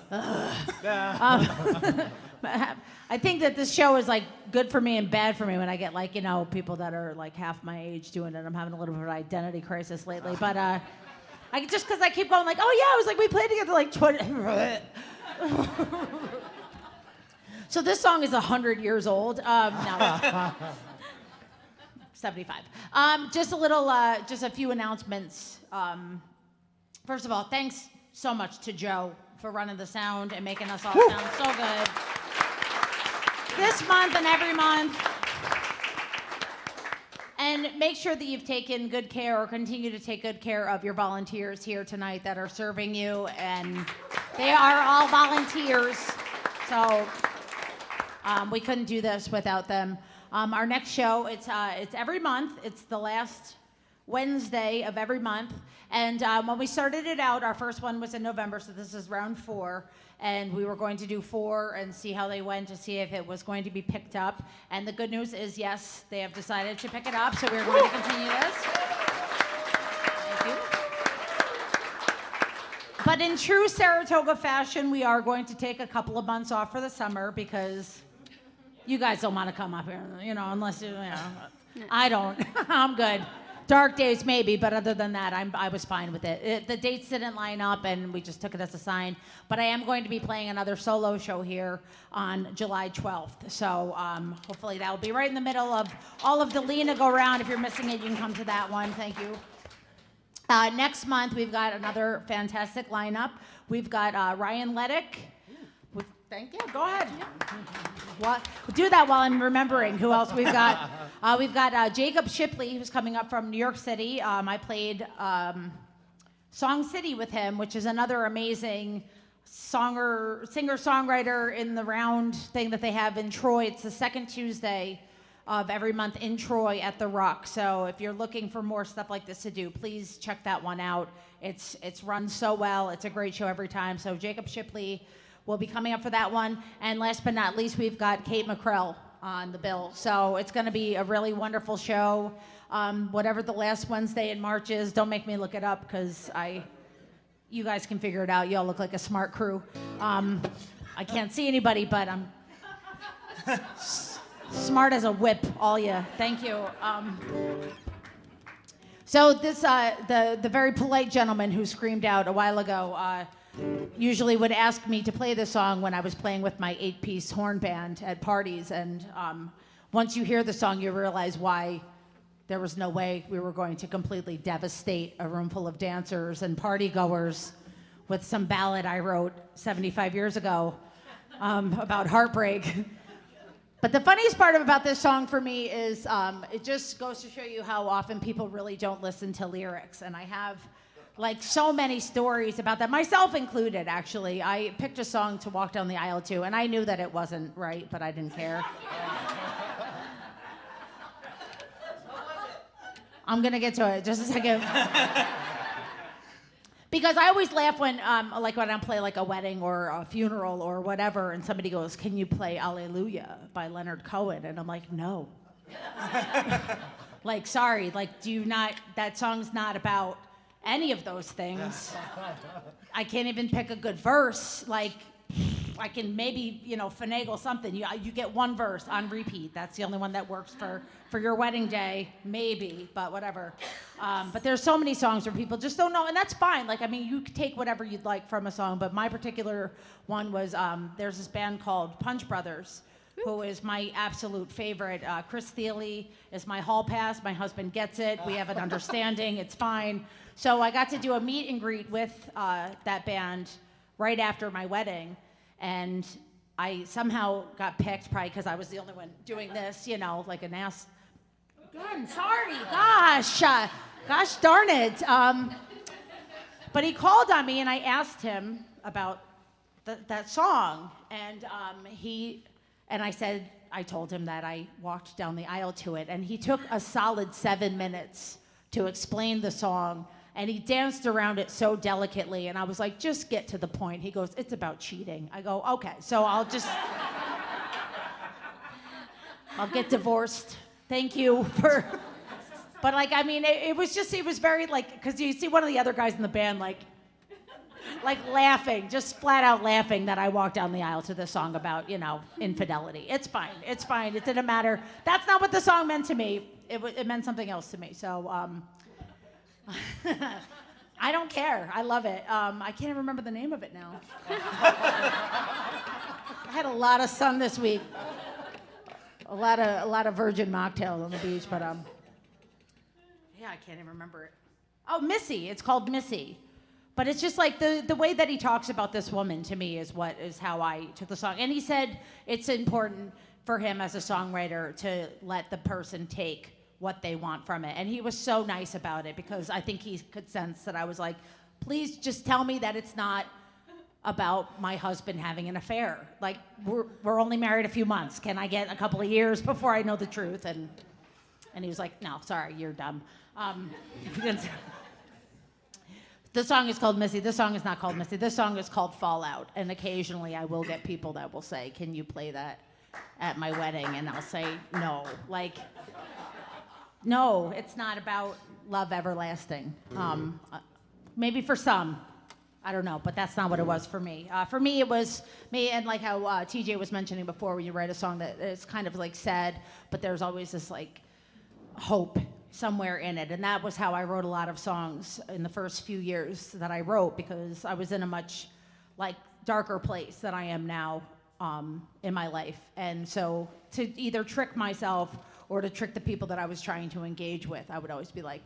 I think that this show is like good for me and bad for me when I get like, people that are like half my age doing it. I'm having a little bit of an identity crisis lately. But just because I keep going like, oh yeah, I was like, we played together like 20. So this song is 100 years old. No. 75. Just a few announcements. First of all, thanks so much to Joe for running the sound and making us all sound so good. This month and every month. And make sure that you've taken good care or continue to take good care of your volunteers here tonight that are serving you. And they are all volunteers. So we couldn't do this without them. Our next show, it's every month. It's the last Wednesday of every month. And when we started it out, our first one was in November, so this is round 4. And we were going to do 4 and see how they went to see if it was going to be picked up. And the good news is, yes, they have decided to pick it up, so we're going to continue this. But in true Saratoga fashion, we are going to take a couple of months off for the summer because you guys don't want to come up here, unless I don't. I'm good. Dark days maybe, but other than that, I was fine with it. The dates didn't line up, and we just took it as a sign. But I am going to be playing another solo show here on July 12th. So hopefully that will be right in the middle of all of the Lena go round. If you're missing it, you can come to that one. Thank you. Next month, we've got another fantastic lineup. We've got Ryan Leddick. Thank you. Go ahead. What? Do that while I'm remembering who else we've got. We've got Jacob Shipley, who's coming up from New York City. I played Song City with him, which is another amazing singer-songwriter in the round thing that they have in Troy. It's the second Tuesday of every month in Troy at the Rock. So if you're looking for more stuff like this to do, please check that one out. It's run so well. It's a great show every time. So Jacob Shipley will be coming up for that one. And last but not least, we've got Kate McCrell on the bill. So it's going to be a really wonderful show. Whatever the last Wednesday in March is, don't make me look it up because you guys can figure it out. You all look like a smart crew. I can't see anybody, but I'm smart as a whip, all you. Thank you. So this, the very polite gentleman who screamed out a while ago, usually would ask me to play this song when I was playing with my 8-piece horn band at parties. And once you hear the song, you realize why there was no way we were going to completely devastate a room full of dancers and party goers with some ballad I wrote 75 years ago about heartbreak. But the funniest part about this song for me is it just goes to show you how often people really don't listen to lyrics. And I have like so many stories about that, myself included, actually. I picked a song to walk down the aisle to, and I knew that it wasn't right, but I didn't care. I'm gonna get to it just a second. Because I always laugh when I play like a wedding or a funeral or whatever, and somebody goes, "Can you play Alleluia by Leonard Cohen?" And I'm like, no. Like, sorry, like, that song's not about any of those things. I can't even pick a good verse. Like, I can maybe, finagle something. You get one verse on repeat. That's the only one that works for your wedding day, maybe, but whatever. But there's so many songs where people just don't know, and that's fine. Like, I mean, you can take whatever you'd like from a song, but my particular one was, there's this band called Punch Brothers, who is my absolute favorite. Chris Thiele is my hall pass. My husband gets it. We have an understanding. It's fine. So I got to do a meet and greet with that band right after my wedding, and I somehow got picked, probably because I was the only one doing this, like an ass. Again, sorry, gosh darn it. But he called on me, and I asked him about that song, and I told him that I walked down the aisle to it, and he took a solid 7 minutes to explain the song, and he danced around it so delicately, and I was like, just get to the point. He goes, it's about cheating. I go, okay, so I'll get divorced. Thank you for, but it was very because you see one of the other guys in the band, like laughing, just flat out laughing that I walked down the aisle to this song about, infidelity. It's fine. It didn't matter. That's not what the song meant to me. It meant something else to me. So, I don't care. I love it. I can't even remember the name of it now. I had a lot of sun this week. A lot of virgin mocktails on the beach, but I can't even remember it. Oh, Missy. It's called Missy. But it's just like the way that he talks about this woman to me is how I took the song. And he said it's important for him as a songwriter to let the person take what they want from it. And he was so nice about it because I think he could sense that I was like, please just tell me that it's not about my husband having an affair. Like, we're only married a few months. Can I get a couple of years before I know the truth? And he was like, no, sorry, you're dumb. The song is called Missy. This song is not called Missy. This song is called Fallout. And occasionally I will get people that will say, can you play that at my wedding? And I'll say, no. No, it's not about love everlasting. Maybe for some. I don't know, but that's not what it was for me. For me, it was me, and like how TJ was mentioning before, when you write a song that is kind of like sad, but there's always this like hope somewhere in it. And that was how I wrote a lot of songs in the first few years that I wrote, because I was in a much like darker place than I am now in my life. And so to either trick myself or to trick the people that I was trying to engage with, I would always be like,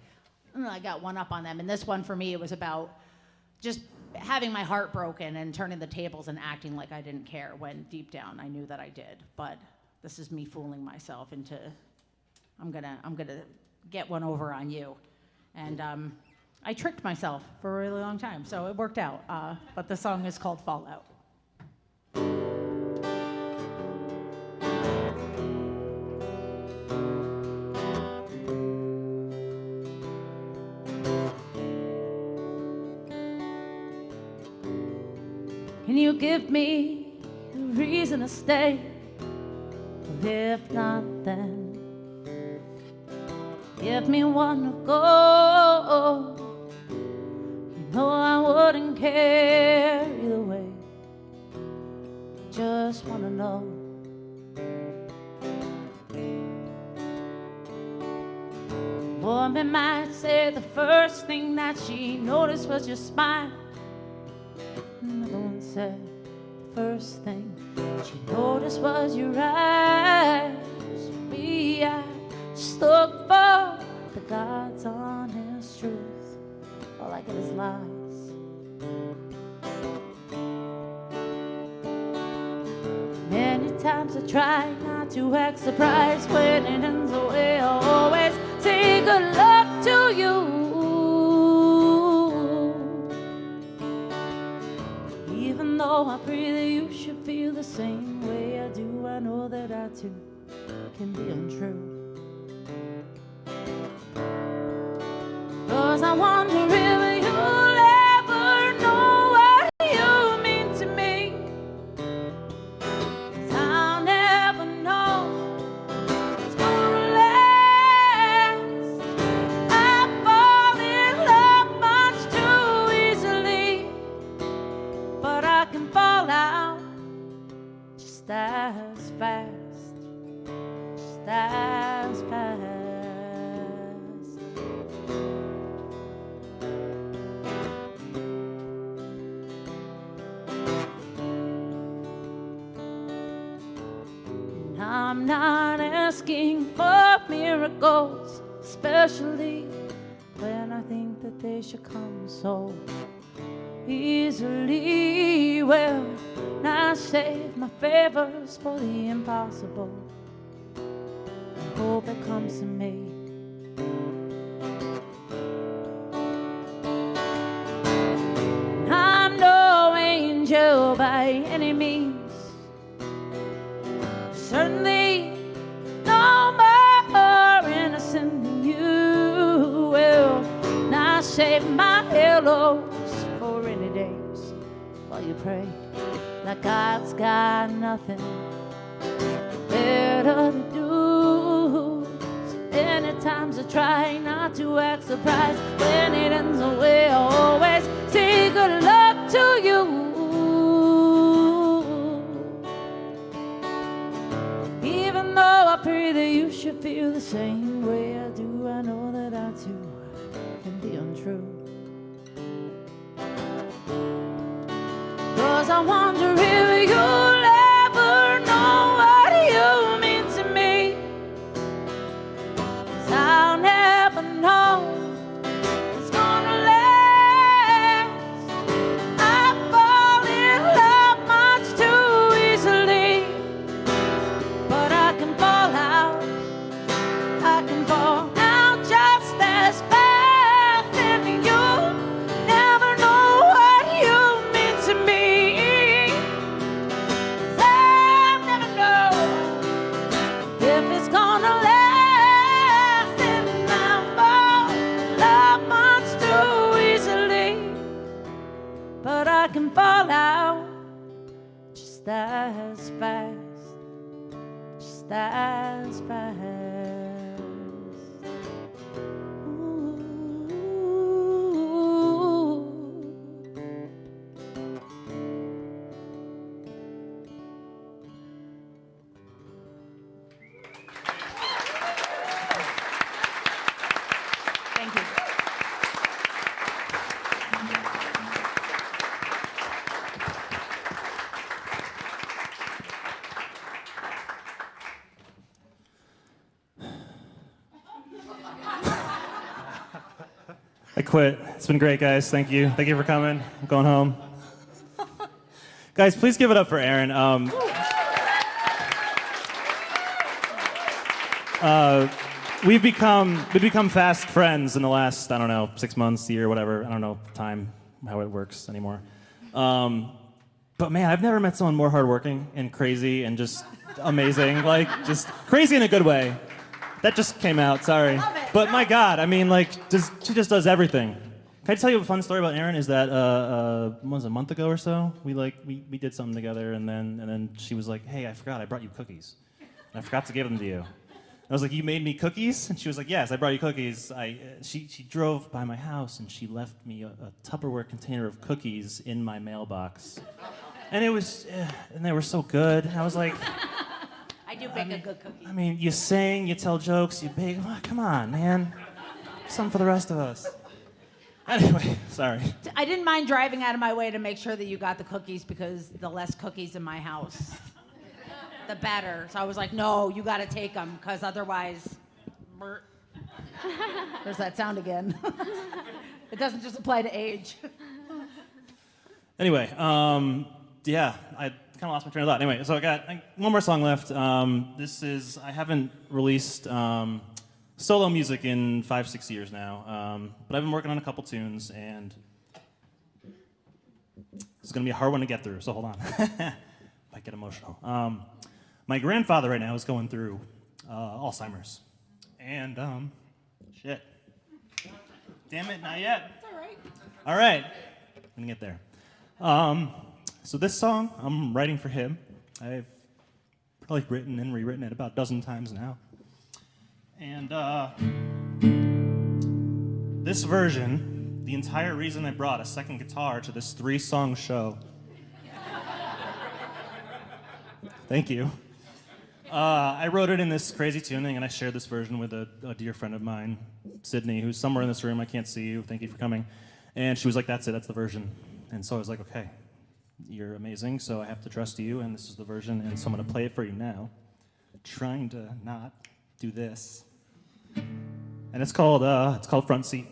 I got one up on them. And this one for me, it was about just having my heart broken and turning the tables and acting like I didn't care, when deep down I knew that I did. But this is me fooling myself into, I'm gonna get one over on you. And I tricked myself for a really long time, so it worked out. But the song is called Fallout. Can you give me a reason to stay? Well, if not, then give me one to go. You know I wouldn't care either way. Just wanna know. Woman might say the first thing that she noticed was your smile. Another one said the first thing she noticed was your eyes. Me, I just look for the God's honest truth. All I get is lies. Many times I try not to act surprised when it ends the way I always say good luck to you. Even though I pray that you should feel the same way I do, I know that I too can be untrue. 'Cause I wonder if you'll ever know what you mean to me. 'Cause I'll never know it's gonna last. I fall in love much too easily, but I can fall out just as fast, just as fast. And I'm not asking for miracles, especially when I think that they should come so easily. Well, I save my favors for the impossible. I hope it comes to me. I'm no angel by any means, certainly no more innocent than you. Well, I save my hellos for rainy days while you pray like God's got nothing better to do. So many times I try not to act surprised when it ends the way I always say good luck to you. Even though I pray that you should feel the same way I do, I know that I too can be untrue. 'Cause I wonder if you'll ever know what you mean to me. 'Cause I'll never know it's gonna last. I fall in love much too easily, but I can fall out. I can fall out just as fast, and you'll never know what you mean to me. 'Cause I'll never know if it's gonna last, and I fall in love much too easily, but I can fall out just as fast, just as fast. Ooh. I quit. It's been great, guys. Thank you. Thank you for coming. I'm going home. Guys, please give it up for Aaron. We've become fast friends in the last, I don't know, 6 months, year, whatever. I don't know time, how it works anymore. But man, I've never met someone more hardworking and crazy and just amazing. Like, just crazy in a good way. That just came out, sorry. Love it. But my God, I mean, like, she just does everything. Can I tell you a fun story about Erin? Is that was it, a month ago or so? We did something together, and then she was like, "Hey, I forgot I brought you cookies. And I forgot to give them to you." I was like, "You made me cookies?" And she was like, "Yes, I brought you cookies." She drove by my house and she left me a Tupperware container of cookies in my mailbox, and and they were so good. And I was like, I do bake a good cookie. I mean, you sing, you tell jokes, you bake. Oh, come on, man, something for the rest of us. Anyway, sorry. I didn't mind driving out of my way to make sure that you got the cookies because the less cookies in my house, the better. So I was like, no, you got to take them because otherwise, there's that sound again. It doesn't just apply to age. Anyway, yeah, I kind of lost my train of thought. Anyway, so I got one more song left. I haven't released solo music in 5-6 years now, but I've been working on a couple tunes, and it's going to be a hard one to get through, so hold on. Might get emotional. My grandfather right now is going through Alzheimer's, and shit. Damn it, not yet. It's all right. All right, I'm going to get there. So this song, I'm writing for him. I've probably written and rewritten it about a dozen times now. And this version, the entire reason I brought a second guitar to this 3-song show. Thank you. I wrote it in this crazy tuning, and I shared this version with a dear friend of mine, Sydney, who's somewhere in this room. I can't see you. Thank you for coming. And she was like, "That's it. That's the version." And so I was like, "Okay, you're amazing, so I have to trust you, and this is the version, and so I'm going to play it for you now, trying to not do this." And it's called Front Seat.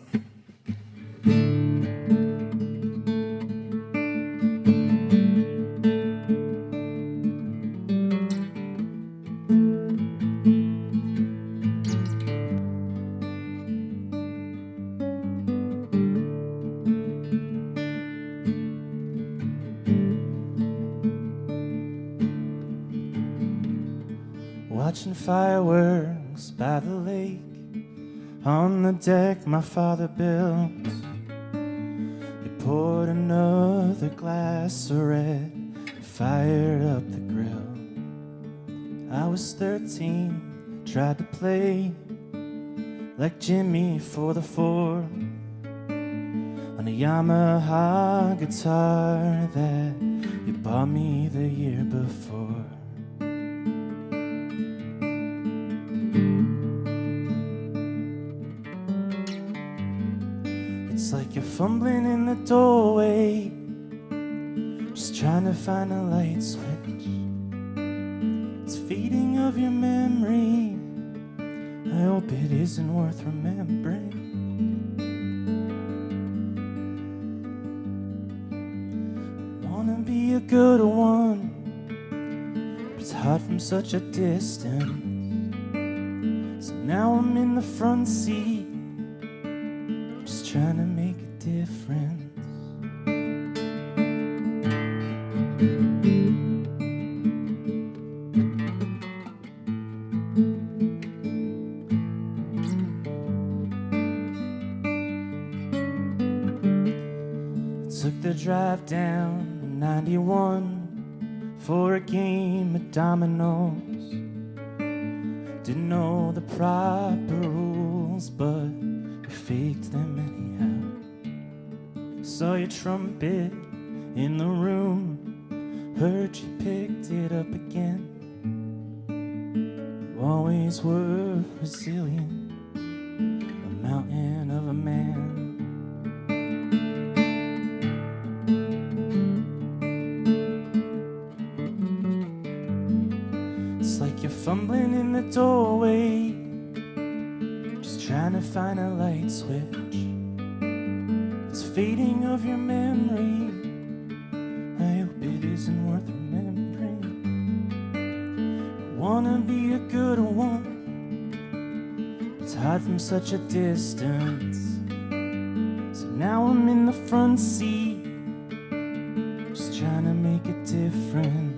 Watching fireworks by the lake. On the deck my father built. He poured another glass of red, fired up the grill. I was 13, tried to play like Jimmy for the Four on a Yamaha guitar that you bought me the year before. It's like you're fumbling in the doorway, just trying to find a light switch. It's fading of your memory. I hope it isn't worth remembering. I wanna be a good one, but it's hard from such a distance. So now I'm in the front seat, trying to make a difference. Took the drive down 91 for a game of dominoes. Didn't know the proper rules, but we faked them anyhow. Saw your trumpet in the room, heard you picked it up again. You always were resilient, a mountain of a man. It's like you're fumbling in the doorway, just trying to find a light switch. fading of your memory. I hope it isn't worth remembering. I wanna be a good one. It's hard from such a distance. So now I'm in the front seat, just trying to make a difference.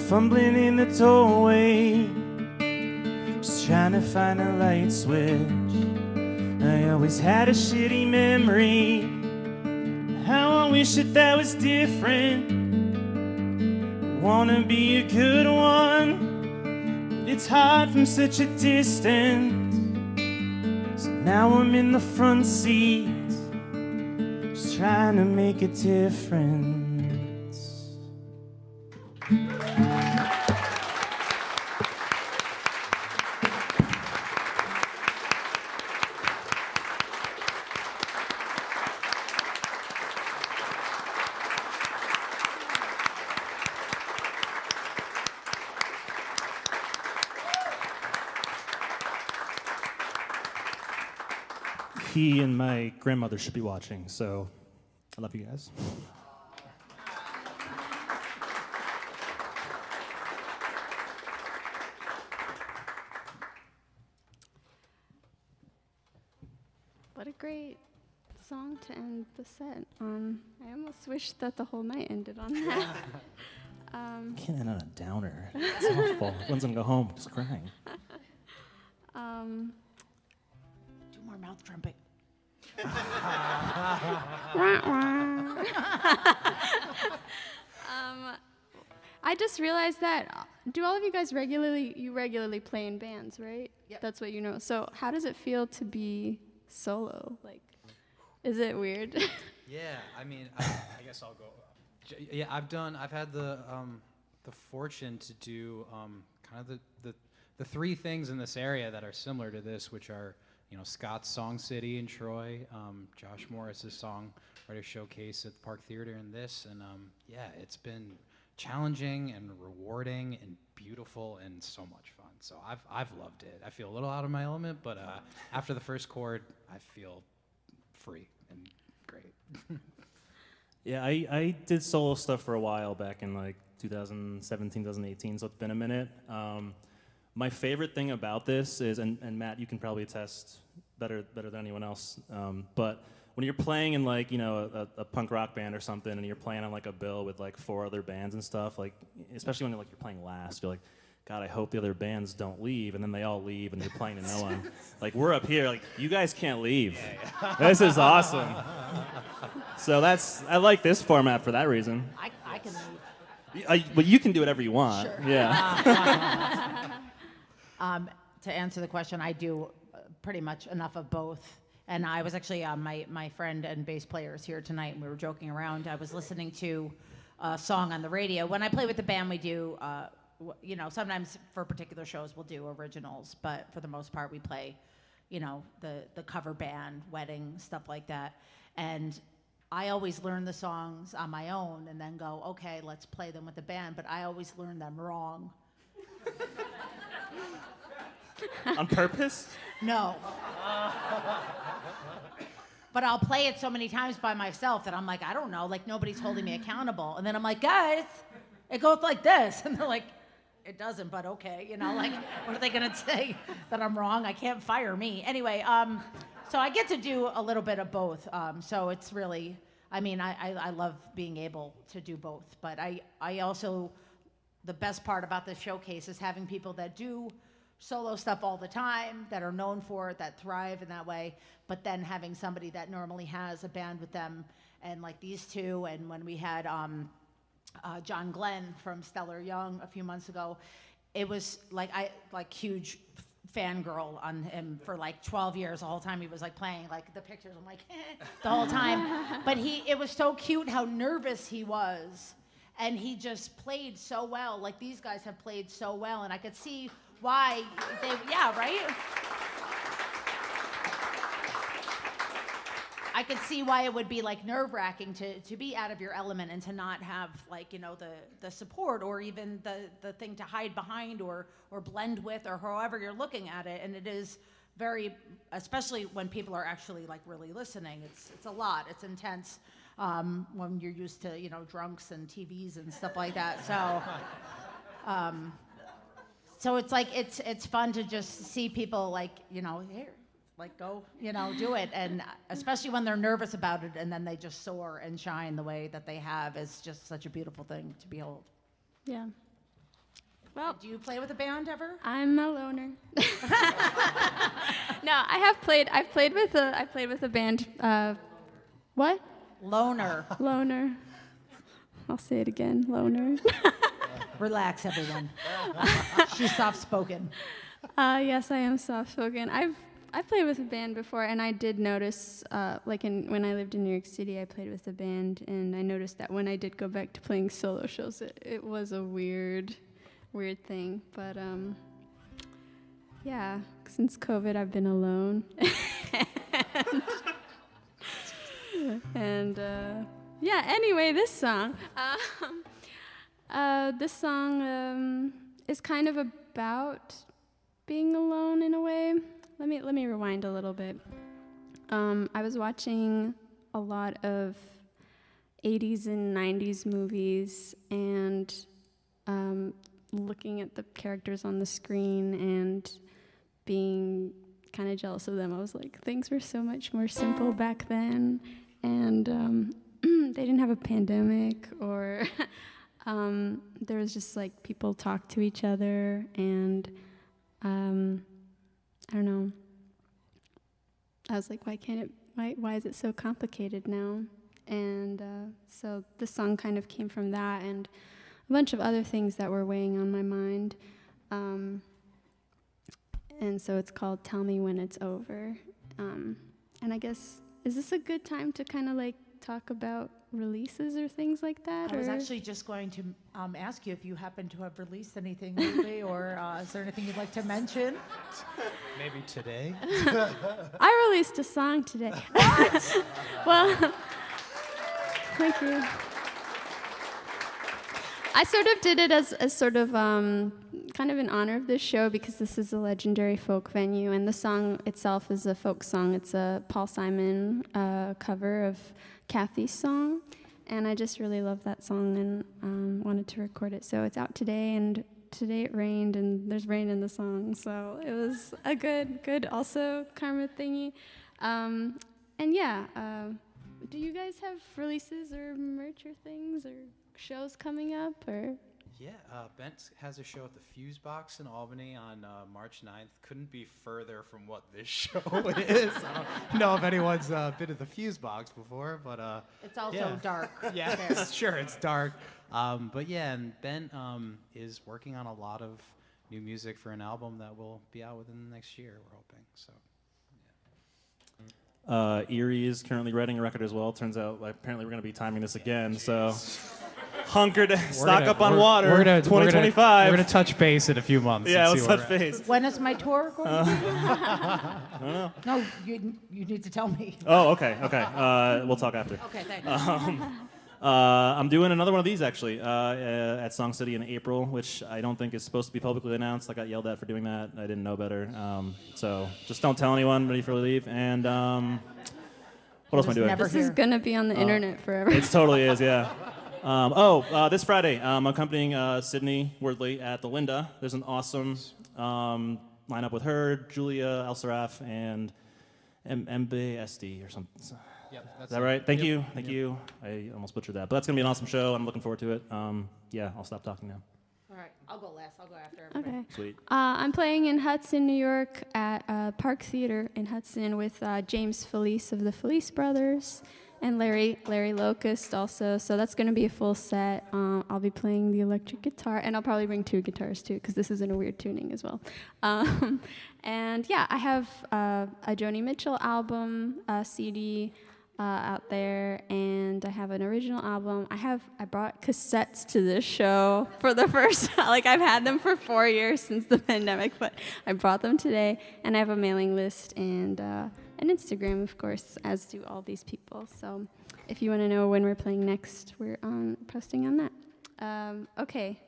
Fumbling in the doorway, just trying to find a light switch. I always had a shitty memory, how I wish that was different. I wanna be a good one, but it's hard from such a distance. So now I'm in the front seat, just trying to make a difference. He and my grandmother should be watching, so I love you guys. What a great song to end the set on. I almost wish that the whole night ended on that. Can't end on a downer. It's awful. Everyone's gonna go home just crying. Do more mouth trumpet. I just realized that, do all of you guys regularly play in bands, right? Yep. That's what you know. So how does it feel to be solo? Like, is it weird? Yeah, I mean, I guess I'll go. Yeah, I've had the fortune to do kind of the three things in this area that are similar to this, which are, you know, Scott's Song City in Troy, Josh Morris's songwriter showcase at the Park Theater, and this, and yeah, it's been challenging and rewarding and beautiful and so much fun. So I've loved it. I feel a little out of my element, but after the first chord, I feel free and great. Yeah, I did solo stuff for a while back in like 2017, 2018, so it's been a minute. My favorite thing about this is, and Matt, you can probably attest better than anyone else, but when you're playing in like, you know, a punk rock band or something, and you're playing on like a bill with like 4 other bands and stuff, like, especially when you're playing last, you're like, God, I hope the other bands don't leave, and then they all leave, and you're playing to no one. Like, we're up here, like, you guys can't leave. This is awesome. So I like this format for that reason. I can leave. But you can do whatever you want. Sure. Yeah. To answer the question, I do pretty much enough of both. And I was actually, my friend and bass player is here tonight, and we were joking around. I was listening to a song on the radio. When I play with the band, we do, you know, sometimes for particular shows we'll do originals, but for the most part we play, you know, the cover band, wedding, stuff like that. And I always learn the songs on my own and then go, okay, let's play them with the band, but I always learn them wrong. On purpose? No. But I'll play it so many times by myself that I'm like, I don't know, like nobody's holding me accountable. And then I'm like, guys, it goes like this. And they're like, it doesn't, but okay. You know, like, what are they gonna say? That I'm wrong? I can't fire me. Anyway, so I get to do a little bit of both. So it's really, I mean, I love being able to do both. But I also, the best part about this showcase is having people that do solo stuff all the time, that are known for it, that thrive in that way, but then having somebody that normally has a band with them, and like these two, and when we had John Glenn from Stellar Young a few months ago, it was like huge fangirl on him for like 12 years. The whole time he was like playing like the pictures. I'm like the whole time. But it was so cute how nervous he was, and he just played so well. Like these guys have played so well, and I could see why they. Yeah, right. I could see why it would be like nerve-wracking to be out of your element and to not have like, you know, the support or even the thing to hide behind or blend with or however you're looking at it. And it is very, especially when people are actually like really listening, it's a lot, it's intense when you're used to, you know, drunks and TVs and stuff like that. So it's like, it's fun to just see people like, you know, here. Like go, you know, do it, and especially when they're nervous about it, and then they just soar and shine the way that they have is just such a beautiful thing to behold. Yeah. Well, do you play with a band ever? I'm a loner. No, I've played with a band. What? Loner. Loner. I'll say it again. Loner. Relax, everyone. She's soft-spoken. Yes, I am soft-spoken. I've played with a band before, and I did notice, when I lived in New York City, I played with a band, and I noticed that when I did go back to playing solo shows, it was a weird thing. But yeah, since COVID, I've been alone, and yeah. Anyway, this song is kind of about being alone in a way. Let me rewind a little bit. I was watching a lot of 80s and 90s movies and looking at the characters on the screen and being kind of jealous of them. I was like, things were so much more simple back then, and they didn't have a pandemic, or there was just like people talk to each other, and I don't know. I was like, why is it so complicated now? And so this song kind of came from that and a bunch of other things that were weighing on my mind. And so it's called Tell Me When It's Over. And I guess, is this a good time to kind of like talk about releases or things like that? I was actually just going to ask you if you happen to have released anything lately, or is there anything you'd like to mention? Maybe today? I released a song today. What? Well, thank you. I sort of did it as sort of kind of in honor of this show because this is a legendary folk venue, and the song itself is a folk song. It's a Paul Simon cover of Kathy's song, and I just really love that song and wanted to record it. So it's out today, and today it rained, and there's rain in the song, so it was a good also karma thingy. And yeah, do you guys have releases or merch or things or shows coming up, or? Yeah, Bent has a show at the Fuse Box in Albany on March 9th. Couldn't be further from what this show is. I don't know if anyone's been to the Fuse Box before, but it's also dark. Yeah, sure, it's dark. But yeah, and Bent is working on a lot of new music for an album that will be out within the next year, we're hoping. So. Erie is currently writing a record as well. Turns out, apparently, we're going to be timing this again. So, hunkered, stock up on water. 2025. We're gonna touch base in a few months. Yeah, let's touch base. When is my tour going to be? I don't know. No, you need to tell me. Oh, okay. We'll talk after. Okay, thanks. I'm doing another one of these actually at Song City in April, which I don't think is supposed to be publicly announced. I got yelled at for doing that. I didn't know better. So just don't tell anyone. Ready for leave. And what else am I doing? This is gonna be on the internet forever. It totally is, yeah. This Friday, I'm accompanying Sydney Wordley at the Linda. There's an awesome lineup with her, Julia El-Saraf, and MBSD or something. Yep, is that right? Thank you. I almost butchered that. But that's going to be an awesome show. I'm looking forward to it. Yeah, I'll stop talking now. All right. I'll go last. I'll go after everybody. Okay. Sweet. I'm playing in Hudson, New York at Park Theater in Hudson with James Felice of the Felice Brothers and Larry Locust also. So that's going to be a full set. I'll be playing the electric guitar, and I'll probably bring 2 guitars too, because this is in a weird tuning as well. And yeah, I have a Joni Mitchell album CD out there, and I have an original album. I brought cassettes to this show for the first time. Like, I've had them for 4 years since the pandemic, but I brought them today, and I have a mailing list and an Instagram, of course, as do all these people. So if you want to know when we're playing next, we're posting on that. Okay.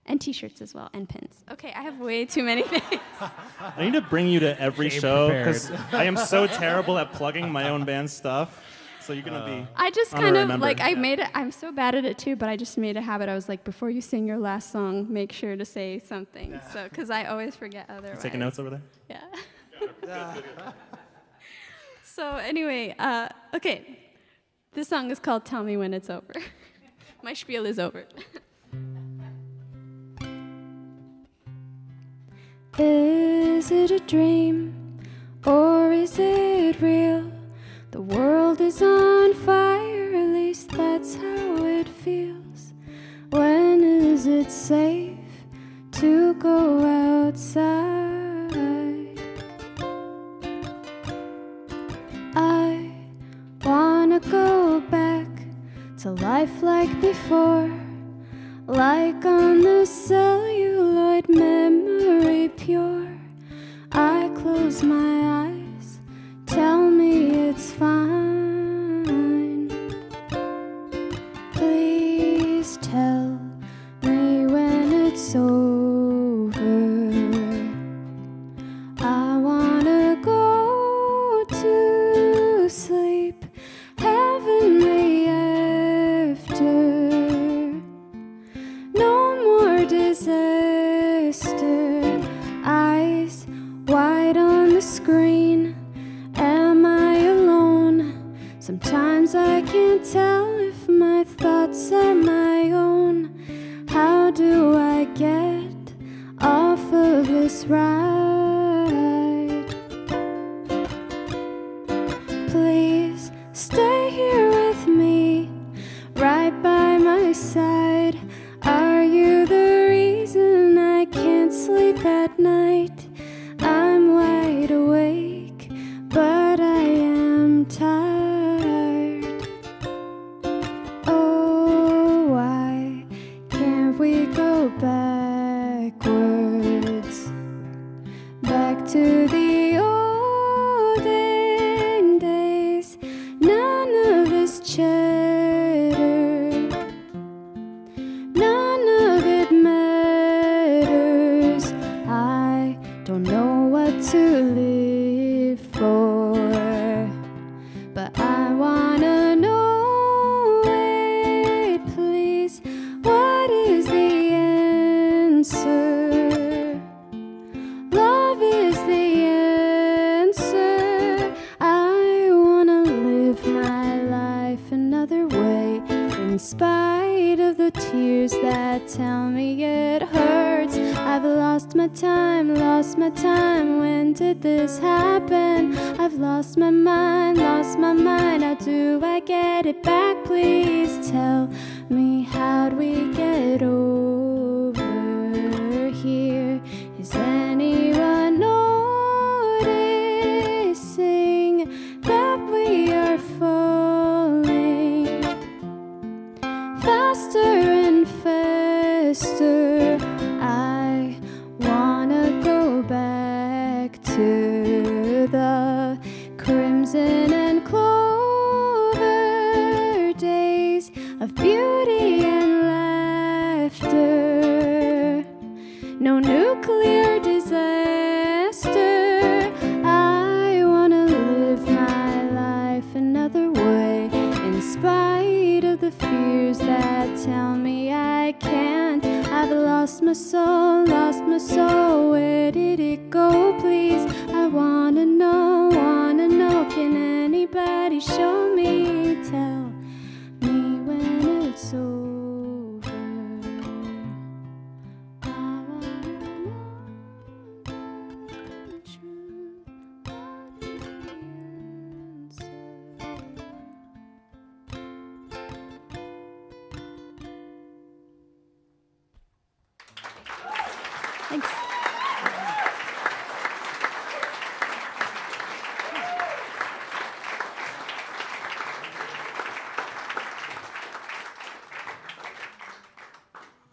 And T-shirts as well, and pins. Okay, I have way too many things. I need to bring you to every show because I am so terrible at plugging my own band's stuff. So you're gonna be. I just kind of like I'm so bad at it too, but I just made a habit. I was like, before you sing your last song, make sure to say something. So because I always forget otherwise. Taking notes over there. Yeah. So anyway, okay, this song is called "Tell Me When It's Over." My spiel is over. Is it a dream or is it real? The world is on fire, at least that's how it feels. When is it safe to go outside? I wanna go back to life like before, like on the celluloid memory pure. I close my eyes, tell me it's fine. Please tell me when it's over. I wanna go to sleep heavenly after. No more disaster. Eyes wide on the screen. Am I alone? Sometimes I can't tell if my thoughts are my own. How do I get off of this ride? Please stay here with me, right by my side. Are you the reason I can't sleep at night? I'm wide awake, but I am tired. Oh, why can't we go backwards? Back to the olden days. None of this chatter, none of it matters. I don't know what to live for, but I wanna know it, please. What is the answer? Love is the answer. I wanna live my life another way, in spite of the tears that tell me it hurts. I've lost my time, lost my time. When did this happen? I've lost my mind, lost my mind. How do I get it back? Please tell me, how'd we get over here? Is anyone noticing that we are falling faster and faster? I wanna go back to the crimson and clover days of beauty and laughter. No nuclear disaster. I wanna live my life another way, in spite of the fears that tell me I can't. I've lost my soul, lost my soul. Where did it go, please? I wanna know, wanna know. Can anybody show me? Tell me when it's over. I Thanks.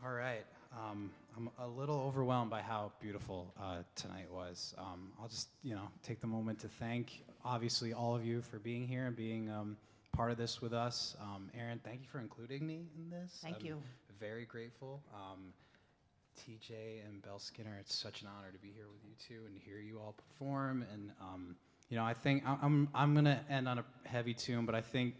All right. I'm a little overwhelmed by how beautiful tonight was. I'll just, take the moment to thank, obviously, all of you for being here and being part of this with us. Aaron, thank you for including me in this. Thank you. Very grateful. TJ and Belle Skinner, it's such an honor to be here with you two and hear you all perform. And I think I'm gonna end on a heavy tune, but I think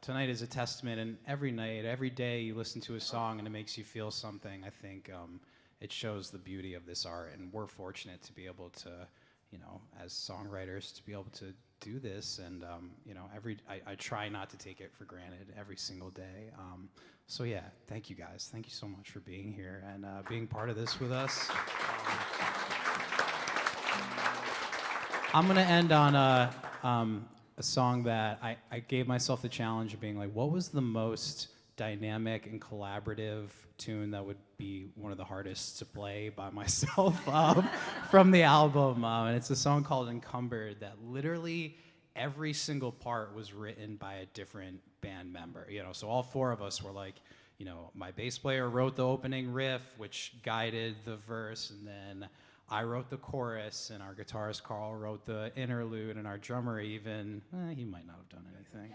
tonight is a testament. And every night, every day, you listen to a song and it makes you feel something. I think it shows the beauty of this art, and we're fortunate to be able to, as songwriters, to be able to do this. And I try not to take it for granted every single day. So yeah, thank you guys. Thank you so much for being here and being part of this with us. I'm gonna end on a song that I gave myself the challenge of being like, what was the most dynamic and collaborative tune that would be one of the hardest to play by myself from the album? And it's a song called Encumbered that literally every single part was written by a different band member. So all four of us were like, my bass player wrote the opening riff, which guided the verse, and then I wrote the chorus, and our guitarist Carl wrote the interlude, and our drummer even, he might not have done anything,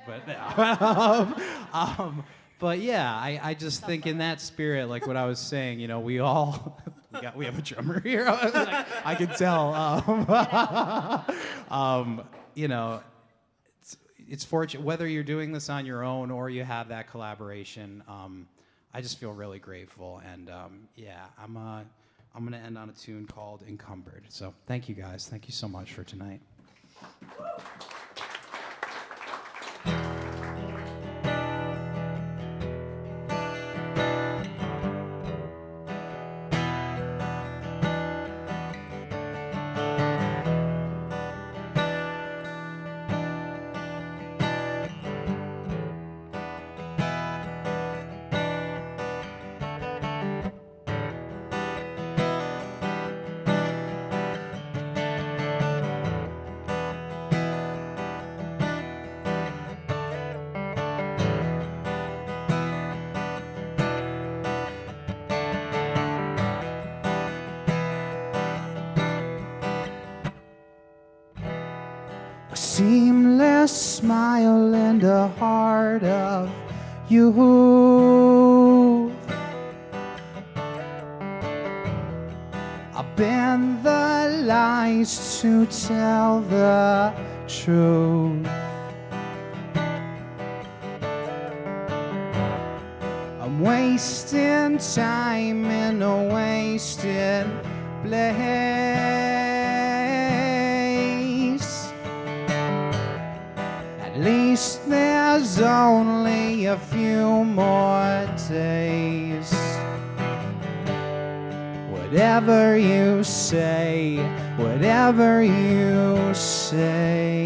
but yeah, I just think in that spirit, like what I was saying, we have a drummer here. I could tell. It's fortunate whether you're doing this on your own or you have that collaboration. I just feel really grateful, and I'm gonna end on a tune called Encumbered. So thank you guys. Thank you so much for tonight. Seamless smile in the heart of youth. I bend the lies to tell the truth. I'm wasting time in a wasted place. At least there's only a few more days. Whatever you say, whatever you say.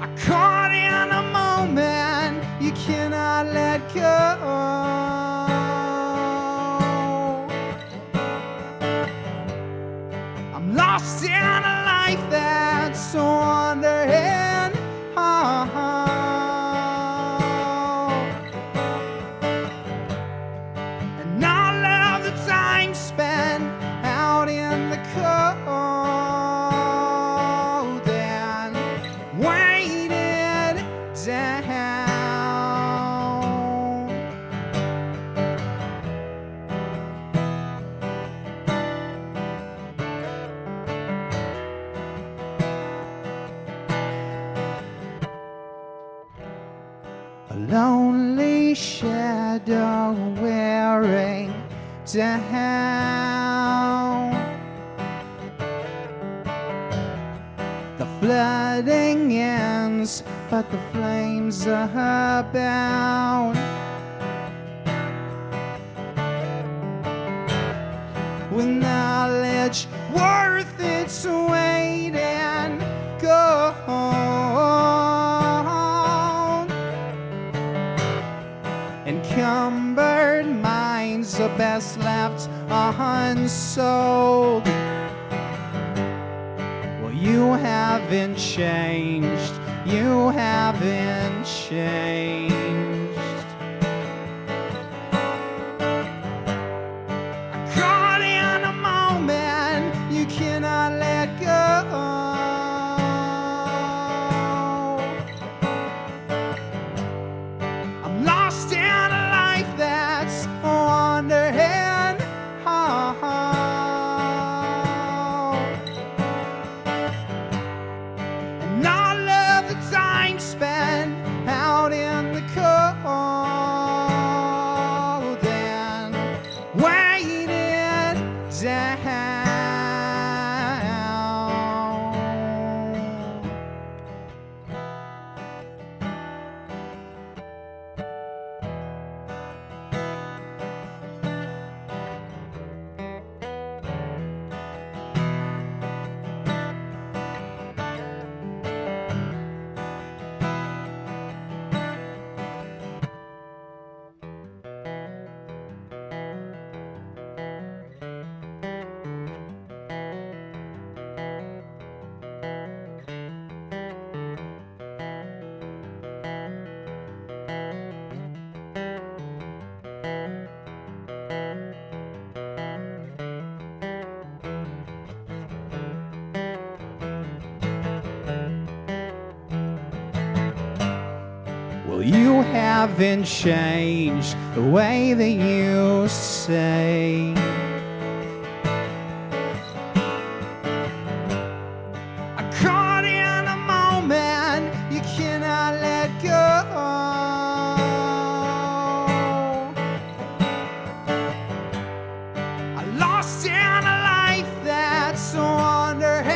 I caught in a moment you cannot let go. I'm lost in a life that's so underhand. And all of the time spent out in the cold and weighted down. A lonely shadow wearing down. The flooding ends, but the flames are bound. With knowledge worth its weight and gold. Encumbered best left unsold. Well, you haven't changed. You haven't changed. Caught in a moment you cannot let go. I'm lost in a life that's wandering. And all of the time spent out in the cold and waiting down. Well, you haven't changed the way that you say. I caught in a moment you cannot let go. I lost in a life that's wandering.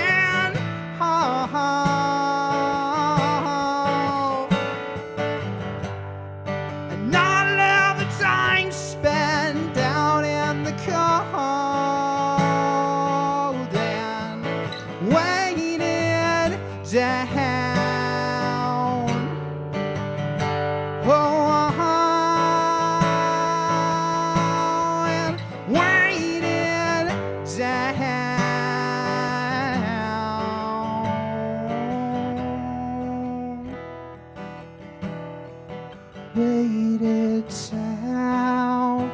And all of the time spent down in the cold and waiting down. And waiting down. Waited down.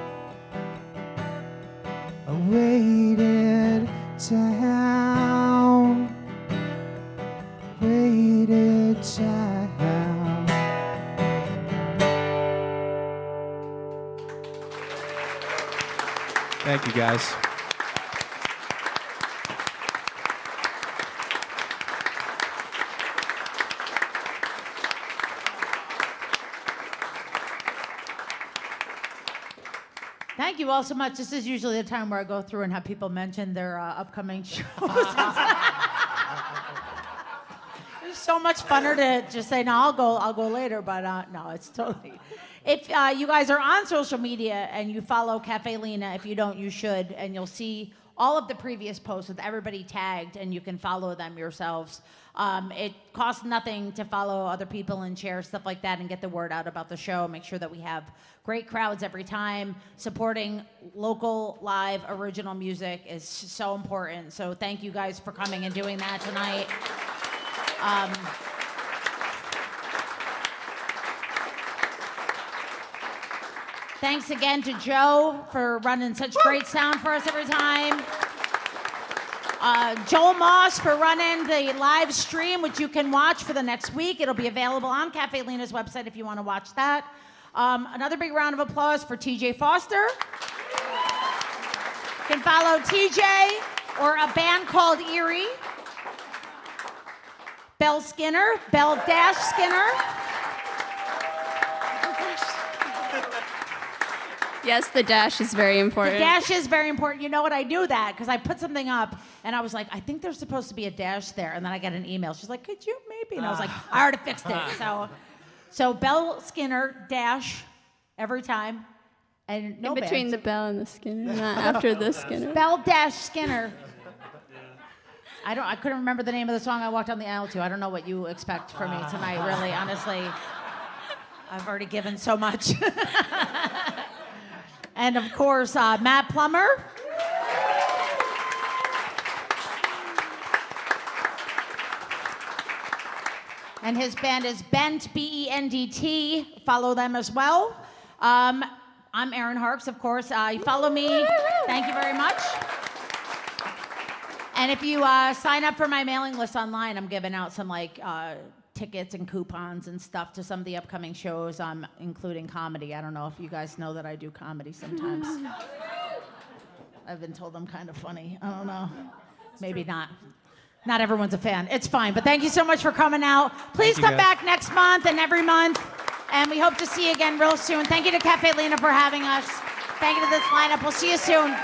I waited down. Waited down. Thank you, guys. Thank you all so much. This is usually the time where I go through and have people mention their upcoming shows. It's so much funner to just say, no, I'll go later, but no, it's totally. If you guys are on social media and you follow Cafe Lena, if you don't, you should, and you'll see all of the previous posts with everybody tagged, and you can follow them yourselves. It costs nothing to follow other people and share stuff like that and get the word out about the show. Make sure that we have great crowds every time. Supporting local, live, original music is so important. So thank you guys for coming and doing that tonight. Thanks again to Joe for running such great sound for us every time. Joel Moss for running the live stream, which you can watch for the next week. It'll be available on Cafe Lena's website if you want to watch that. Another big round of applause for TJ Foster. You can follow TJ or a band called Erie. Belle Skinner, Belle Dash Skinner. Yes, the dash is very important. The dash is very important. You know what? I knew that because I put something up and I was like, I think there's supposed to be a dash there. And then I got an email. She's like, could you maybe? And I was like, I already fixed it. So Belle Skinner, dash, every time. And no In between bands. the Belle and the Skinner, not after the Skinner. Belle Dash Skinner. I couldn't remember the name of the song I walked down the aisle to. I don't know what you expect from me tonight, really, honestly. I've already given so much. And of course, Matt Plummer. And his band is Bent, B-E-N-D-T. Follow them as well. I'm Erin Harks, of course. You follow me. Thank you very much. And if you sign up for my mailing list online, I'm giving out some tickets and coupons and stuff to some of the upcoming shows, including comedy. I don't know if you guys know that I do comedy sometimes. I've been told I'm kind of funny. I don't know. Maybe not. Not everyone's a fan. It's fine. But thank you so much for coming out. Please come back next month and every month. And we hope to see you again real soon. Thank you to Cafe Lena for having us. Thank you to this lineup. We'll see you soon.